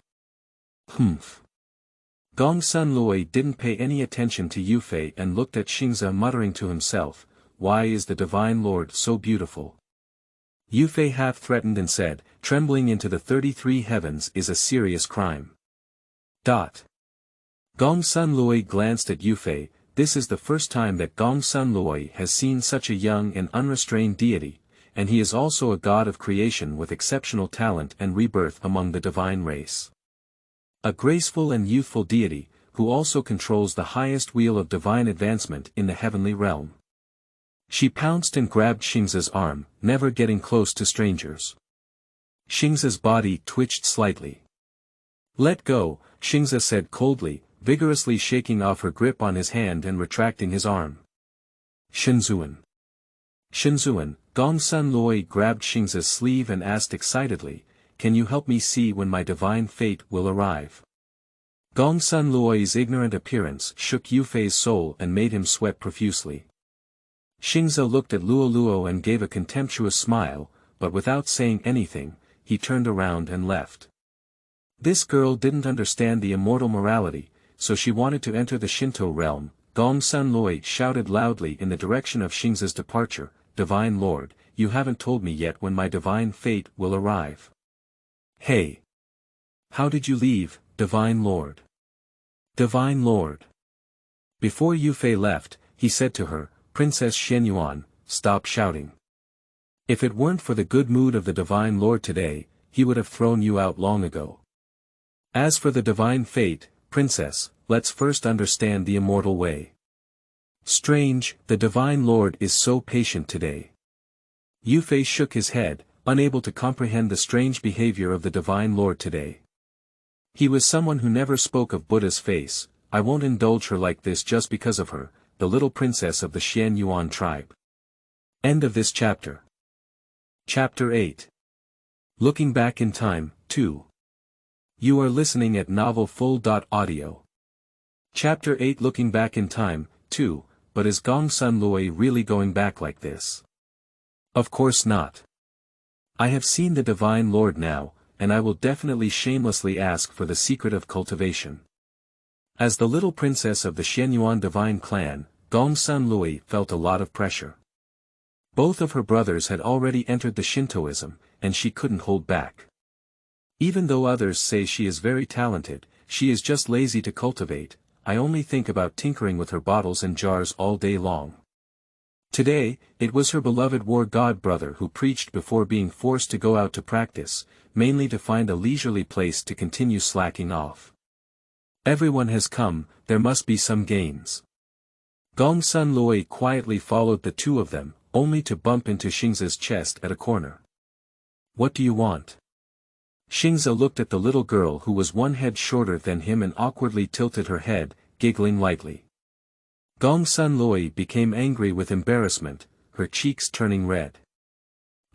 Gongsun Loi didn't pay any attention to Yufei and looked at Xingze muttering to himself, "Why is the Divine Lord so beautiful?" Yufei half threatened and said, "Trembling into the 33 heavens is a serious crime." Gongsun Loi glanced at Yufei. This is the first time that Gongsun Loi has seen such a young and unrestrained deity, and he is also a god of creation with exceptional talent and rebirth among the divine race. A graceful and youthful deity, who also controls the highest wheel of divine advancement in the heavenly realm. She pounced and grabbed Xingze's arm, never getting close to strangers. Xingze's body twitched slightly. "Let go," Xingze said coldly, vigorously shaking off her grip on his hand and retracting his arm. "Shenzuan. Shenzuan." Gongsun Loi grabbed Xingze's sleeve and asked excitedly, "Can you help me see when my divine fate will arrive?" Gongsun Loi's ignorant appearance shook Yufei's soul and made him sweat profusely. Xingze looked at Luoluo and gave a contemptuous smile, but without saying anything, he turned around and left. This girl didn't understand the immortal morality, so she wanted to enter the Shinto realm. Gongsun Loi shouted loudly in the direction of Xingze's departure, "Divine Lord, you haven't told me yet when my divine fate will arrive." "Hey! How did you leave, Divine Lord? Divine Lord!" Before Yufei left, he said to her, "Princess Xianyuan, stop shouting. If it weren't for the good mood of the Divine Lord today, he would have thrown you out long ago. As for the divine fate, Princess, let's first understand the immortal way. Strange, the Divine Lord is so patient today." Yufei shook his head, unable to comprehend the strange behavior of the Divine Lord today. He was someone who never spoke of Buddha's face. "I won't indulge her like this just because of her, the little princess of the Xianyuan tribe." End of this chapter. Chapter 8. Looking Back in Time, 2. You are listening at Novel Full.audio. Chapter 8 Looking Back in Time, 2, but is Gongsun Lui really going back like this? Of course not. I have seen the Divine Lord now, and I will definitely shamelessly ask for the secret of cultivation. As the little princess of the Xianyuan divine clan, Gongsun Lui felt a lot of pressure. Both of her brothers had already entered the Shintoism, and she couldn't hold back. Even though others say she is very talented, she is just lazy to cultivate. I only think about tinkering with her bottles and jars all day long. Today, it was her beloved war god brother who preached before being forced to go out to practice, mainly to find a leisurely place to continue slacking off. Everyone has come, there must be some gains. Gongsun Lui quietly followed the two of them, only to bump into Xingze's chest at a corner. What do you want? Xingze looked at the little girl who was one head shorter than him and awkwardly tilted her head, giggling lightly. Gongsun Lui became angry with embarrassment, her cheeks turning red.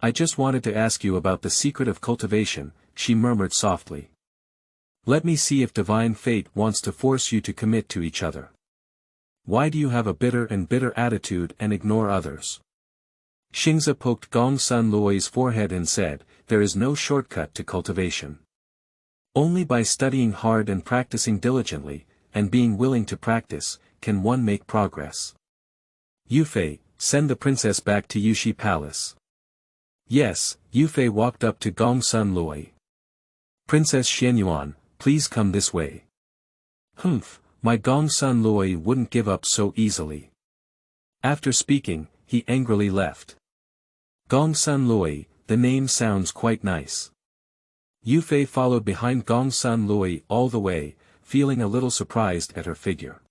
I just wanted to ask you about the secret of cultivation, she murmured softly. Let me see if divine fate wants to force you to commit to each other. Why do you have a bitter attitude and ignore others? Xingze poked Gongsun Lui's forehead and said, there is no shortcut to cultivation. Only by studying hard and practicing diligently, and being willing to practice, can one make progress. Yufei, send the princess back to Yushi Palace. Yes, Yufei walked up to Gongsun Lui. Princess Xianyuan, please come this way. Humph, my Gongsun Lui wouldn't give up so easily. After speaking, he angrily left. Gongsun Lui, the name sounds quite nice. Yufei followed behind Gongsun Lui all the way, feeling a little surprised at her figure.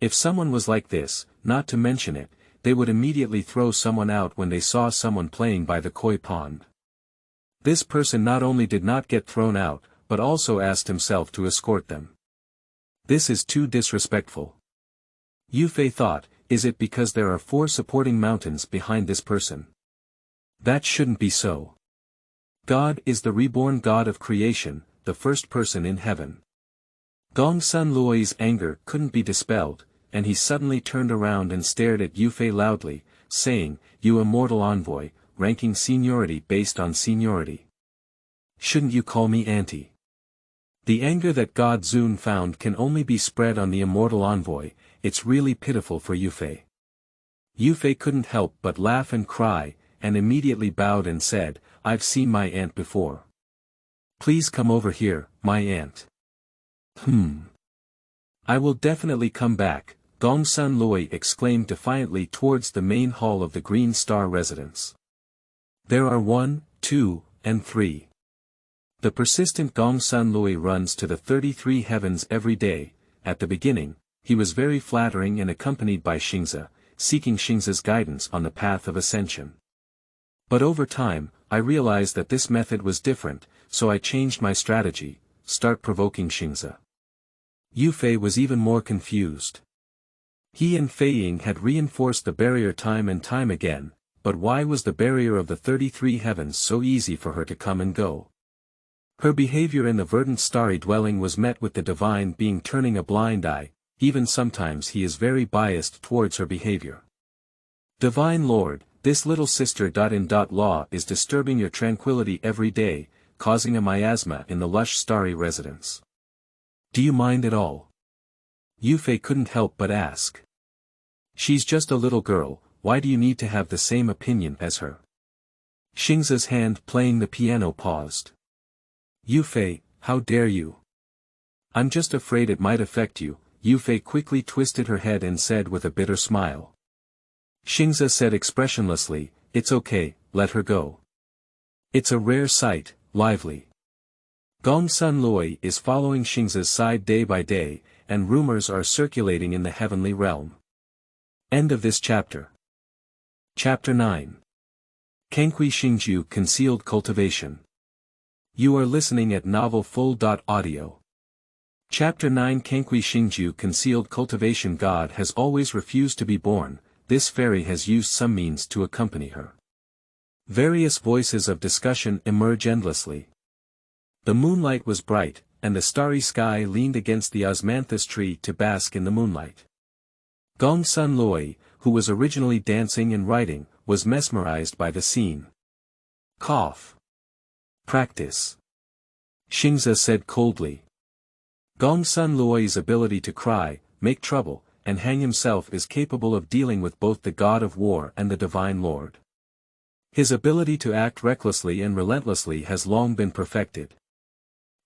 If someone was like this, not to mention it, they would immediately throw someone out when they saw someone playing by the koi pond. This person not only did not get thrown out, but also asked himself to escort them. This is too disrespectful. Yufei thought, is it because there are 4 supporting mountains behind this person? That shouldn't be so. God is the reborn God of creation, the first person in heaven. Gongsun Lui's anger couldn't be dispelled, and he suddenly turned around and stared at Yufei loudly, saying, you immortal envoy, ranking seniority based on seniority. Shouldn't you call me auntie? The anger that God Zun found can only be spread on the immortal envoy, it's really pitiful for Yufei. Yufei couldn't help but laugh and cry, and immediately bowed and said, I've seen my aunt before. Please come over here, my aunt. I will definitely come back, Gongsun Lui exclaimed defiantly towards the main hall of the Green Star residence. There are 1, 2, and 3. The persistent Gongsun Lui runs to the 33 heavens every day. At the beginning, he was very flattering and accompanied by Xingze, seeking Xingze's guidance on the path of ascension. But over time, I realized that this method was different, so I changed my strategy, start provoking Xingze. Yufei was even more confused. He and Fei Ying had reinforced the barrier time and time again, but why was the barrier of the 33 heavens so easy for her to come and go? Her behavior in the verdant starry dwelling was met with the divine being turning a blind eye, even sometimes he is very biased towards her behavior. Divine Lord, this little sister in law is disturbing your tranquility every day, causing a miasma in the lush starry residence. Do you mind at all? Yufei couldn't help but ask. She's just a little girl, why do you need to have the same opinion as her? Xingze's hand playing the piano paused. Yufei, how dare you? I'm just afraid it might affect you, Yufei quickly twisted her head and said with a bitter smile. Xingze said expressionlessly, it's okay, let her go. It's a rare sight, lively. Gongsun Lui is following Xingze's side day by day, and rumors are circulating in the heavenly realm. End of this chapter. Chapter 9. Cangcui Xingju Concealed Cultivation. You are listening at Novel Full.audio. Chapter 9 Cangcui Xingju Concealed Cultivation. God has always refused to be born, this fairy has used some means to accompany her. Various voices of discussion emerge endlessly. The moonlight was bright, and the starry sky leaned against the osmanthus tree to bask in the moonlight. Gong Sun Loi, who was originally dancing and writing, was mesmerized by the scene. Cough. Practice. Xingze said coldly. Gong Sun Loi's ability to cry, make trouble, and hang himself is capable of dealing with both the god of war and the divine lord. His ability to act recklessly and relentlessly has long been perfected.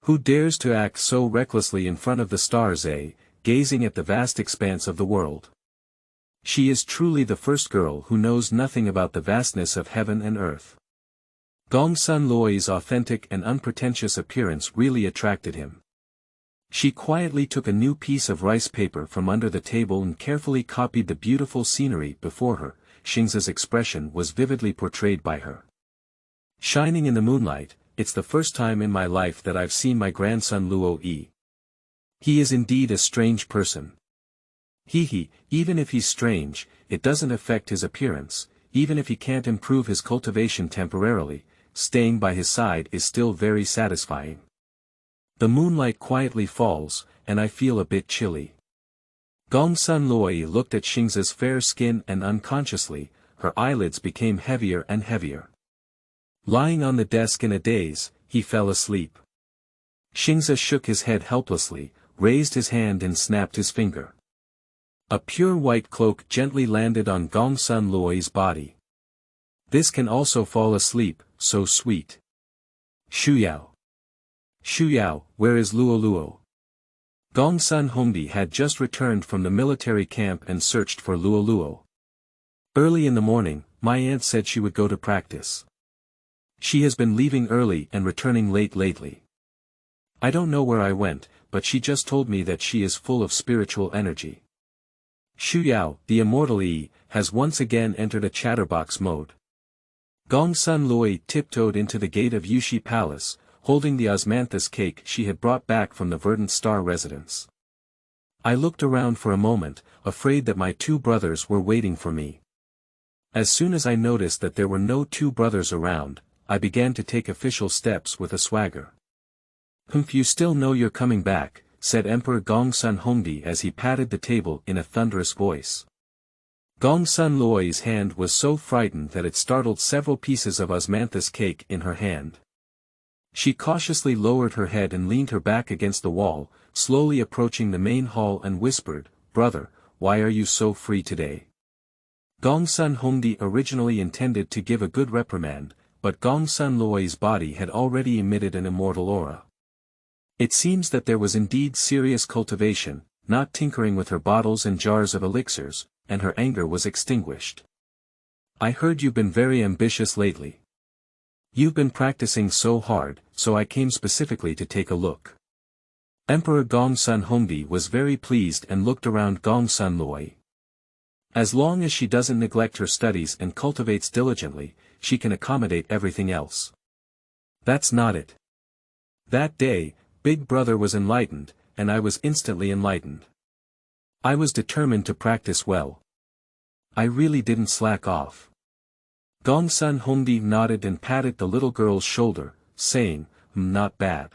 Who dares to act so recklessly in front of the stars, gazing at the vast expanse of the world? She is truly the first girl who knows nothing about the vastness of heaven and earth. Gong Sun Loi's authentic and unpretentious appearance really attracted him. She quietly took a new piece of rice paper from under the table and carefully copied the beautiful scenery before her. Xingze's expression was vividly portrayed by her. Shining in the moonlight, it's the first time in my life that I've seen my grandson Luo Yi. He is indeed a strange person. Even if he's strange, it doesn't affect his appearance. Even if he can't improve his cultivation temporarily, staying by his side is still very satisfying. The moonlight quietly falls, and I feel a bit chilly. Gong Sun Loi looked at Xingze's fair skin and unconsciously, her eyelids became heavier and heavier. Lying on the desk in a daze, he fell asleep. Xingze shook his head helplessly, raised his hand and snapped his finger. A pure white cloak gently landed on Gong Sun Loi's body. This can also fall asleep, so sweet. Shuyao. Shuyao, where is Luo? Gong Sun Hongdi had just returned from the military camp and searched for Luo. Early in the morning, my aunt said she would go to practice. She has been leaving early and returning late lately. I don't know where I went, but she just told me that she is full of spiritual energy. Shuyao, the immortal Yi, has once again entered a chatterbox mode. Gong Sun Loi tiptoed into the gate of Yushi Palace, holding the osmanthus cake she had brought back from the Verdant Star residence. I looked around for a moment, afraid that my two brothers were waiting for me. As soon as I noticed that there were no two brothers around, I began to take official steps with a swagger. You still know you're coming back, said Emperor Gong Sun Hongdi as he patted the table in a thunderous voice. Gong Sun Loi's hand was so frightened that it startled several pieces of osmanthus cake in her hand. She cautiously lowered her head and leaned her back against the wall, slowly approaching the main hall and whispered, "Brother, why are you so free today?" Gong Sun Hongdi originally intended to give a good reprimand, but Gong Sun Loi's body had already emitted an immortal aura. It seems that there was indeed serious cultivation, not tinkering with her bottles and jars of elixirs, and her anger was extinguished. I heard you've been very ambitious lately. You've been practicing so hard, so I came specifically to take a look. Emperor Gong Sun Hongdi was very pleased and looked around Gong Sun Loi. As long as she doesn't neglect her studies and cultivates diligently, she can accommodate everything else. That's not it. That day, Big Brother was enlightened, and I was instantly enlightened. I was determined to practice well. I really didn't slack off. Gong Sun Hongdi nodded and patted the little girl's shoulder, saying, "Not bad.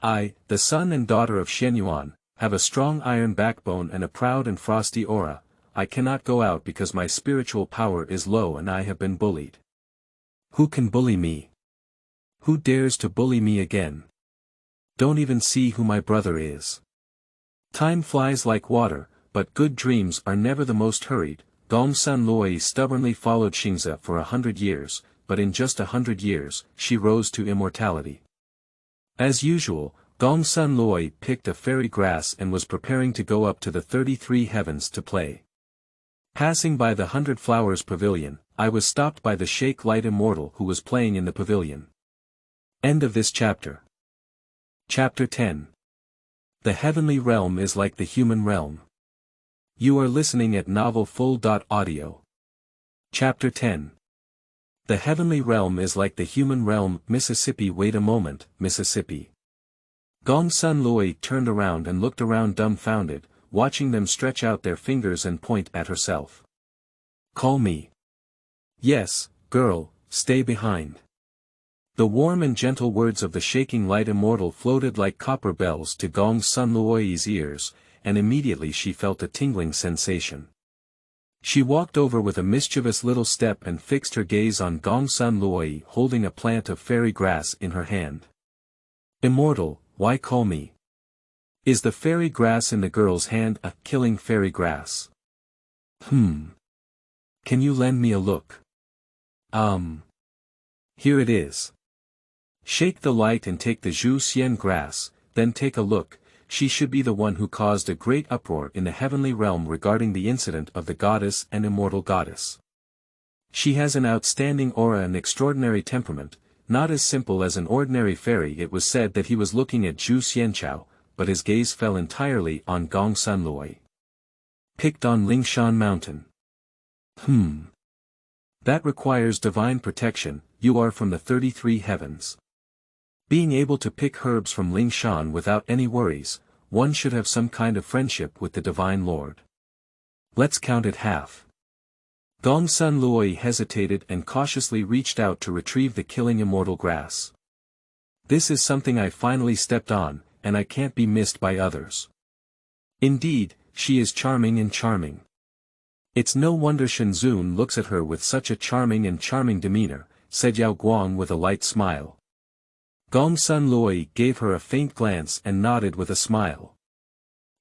I, the son and daughter of Xianyuan, have a strong iron backbone and a proud and frosty aura. I cannot go out because my spiritual power is low and I have been bullied. Who can bully me? Who dares to bully me again? Don't even see who my brother is. Time flies like water, but good dreams are never the most hurried." Gong Sun Loi stubbornly followed Xingze for 100 years, but in just 100 years, she rose to immortality. As usual, Gong Sun Loi picked a fairy grass and was preparing to go up to the 33 heavens to play. Passing by the 100 Flowers Pavilion, I was stopped by the Sheikh Light Immortal who was playing in the pavilion. End of this chapter. Chapter 10. The heavenly realm is like the human realm. You are listening at novelfull.audio. Chapter 10. The heavenly realm is like the human realm. Mississippi. Wait a moment, Mississippi. Gong Sun Loi turned around and looked around dumbfounded, watching them stretch out their fingers and point at herself. Call me. Yes, girl, stay behind. The warm and gentle words of the shaking light immortal floated like copper bells to Gong Sun Luoyi's ears, and immediately she felt a tingling sensation. She walked over with a mischievous little step and fixed her gaze on Gong Sun Luoyi holding a plant of fairy grass in her hand. Immortal, why call me? Is the fairy grass in the girl's hand a killing fairy grass? Can you lend me a look? Here it is. Shake the light and take the Zhu Xian grass, then take a look. She should be the one who caused a great uproar in the heavenly realm regarding the incident of the goddess and immortal goddess. She has an outstanding aura and extraordinary temperament, not as simple as an ordinary fairy. It was said that he was looking at Zhu Xianchao, but his gaze fell entirely on Gong Sun Luoyi. Picked on Lingshan Mountain. That requires divine protection. You are from the 33 heavens. Being able to pick herbs from Lingshan without any worries, one should have some kind of friendship with the Divine Lord. Let's count it half. Gong Sun Luoyi hesitated and cautiously reached out to retrieve the killing immortal grass. This is something I finally stepped on, and I can't be missed by others. Indeed, she is charming and charming. It's no wonder Shenzun looks at her with such a charming demeanor, said Yao Guang with a light smile. Gong Sun Luoyi gave her a faint glance and nodded with a smile.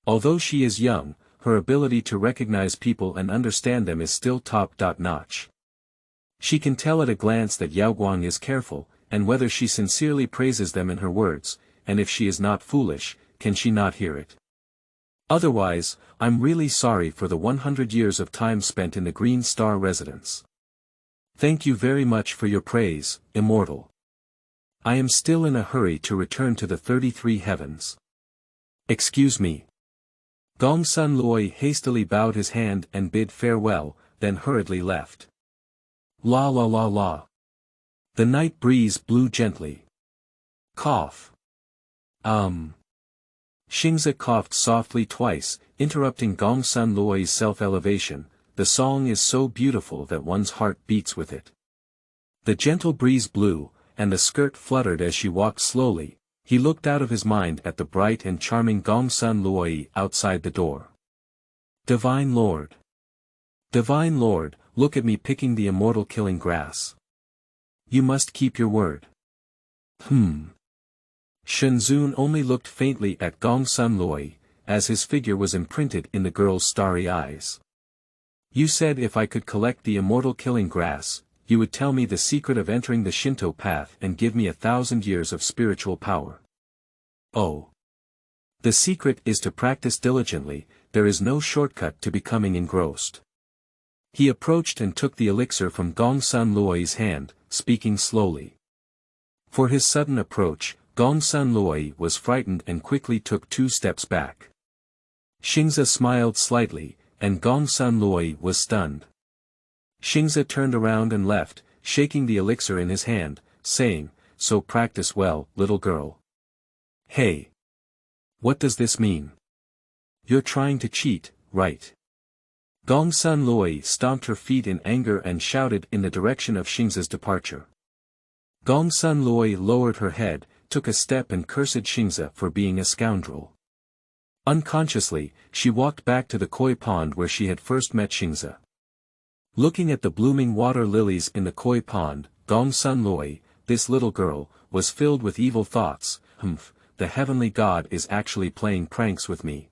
Although she is young, her ability to recognize people and understand them is still top-notch. She can tell at a glance that Yao Guang is careful, and whether she sincerely praises them in her words, and if she is not foolish, can she not hear it? Otherwise, I'm really sorry for the 100 years of time spent in the Green Star residence. Thank you very much for your praise, immortal. I am still in a hurry to return to the 33 heavens. Excuse me. Gong Sun Luoyi hastily bowed his hand and bid farewell, then hurriedly left. La la la la. The night breeze blew gently. Cough. Xingze coughed softly twice, interrupting Gong Sun Luoyi's self-elevation. The song is so beautiful that one's heart beats with it. The gentle breeze blew, and the skirt fluttered as she walked slowly. He looked out of his mind at the bright and charming Gong Sun Luoyi outside the door. Divine Lord. Divine Lord, look at me picking the immortal killing grass. You must keep your word. Shenzun only looked faintly at Gong Sun Luoyi, as his figure was imprinted in the girl's starry eyes. You said if I could collect the immortal killing grass, you would tell me the secret of entering the Shinto path and give me 1,000 years of spiritual power. Oh. The secret is to practice diligently. There is no shortcut to becoming engrossed. He approached and took the elixir from Gong Sun Luoyi's hand, speaking slowly. For his sudden approach, Gong Sun Luoyi was frightened and quickly took 2 steps back. Xingze smiled slightly, and Gong Sun Luoyi was stunned. Xingze turned around and left, shaking the elixir in his hand, saying, "So practice well, little girl." Hey! What does this mean? You're trying to cheat, right? Gong Sun Luoyi stomped her feet in anger and shouted in the direction of Xingze's departure. Gong Sun Luoyi lowered her head, took a step and cursed Xingze for being a scoundrel. Unconsciously, she walked back to the koi pond where she had first met Xingze. Looking at the blooming water lilies in the koi pond, Gong Sun Luoyi, this little girl, was filled with evil thoughts. The heavenly god is actually playing pranks with me.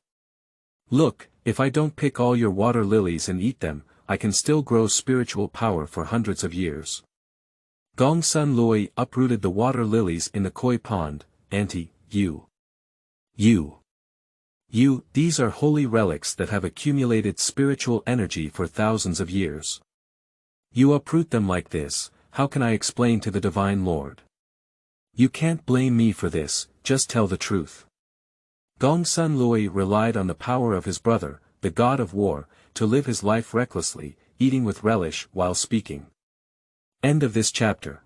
Look, if I don't pick all your water lilies and eat them, I can still grow spiritual power for hundreds of years. Gong Sun Luoyi uprooted the water lilies in the koi pond. Auntie, these are holy relics that have accumulated spiritual energy for thousands of years. You uproot them like this, how can I explain to the Divine Lord? You can't blame me for this, just tell the truth. Gong Sun Luoyi relied on the power of his brother, the god of war, to live his life recklessly, eating with relish while speaking. End of this chapter.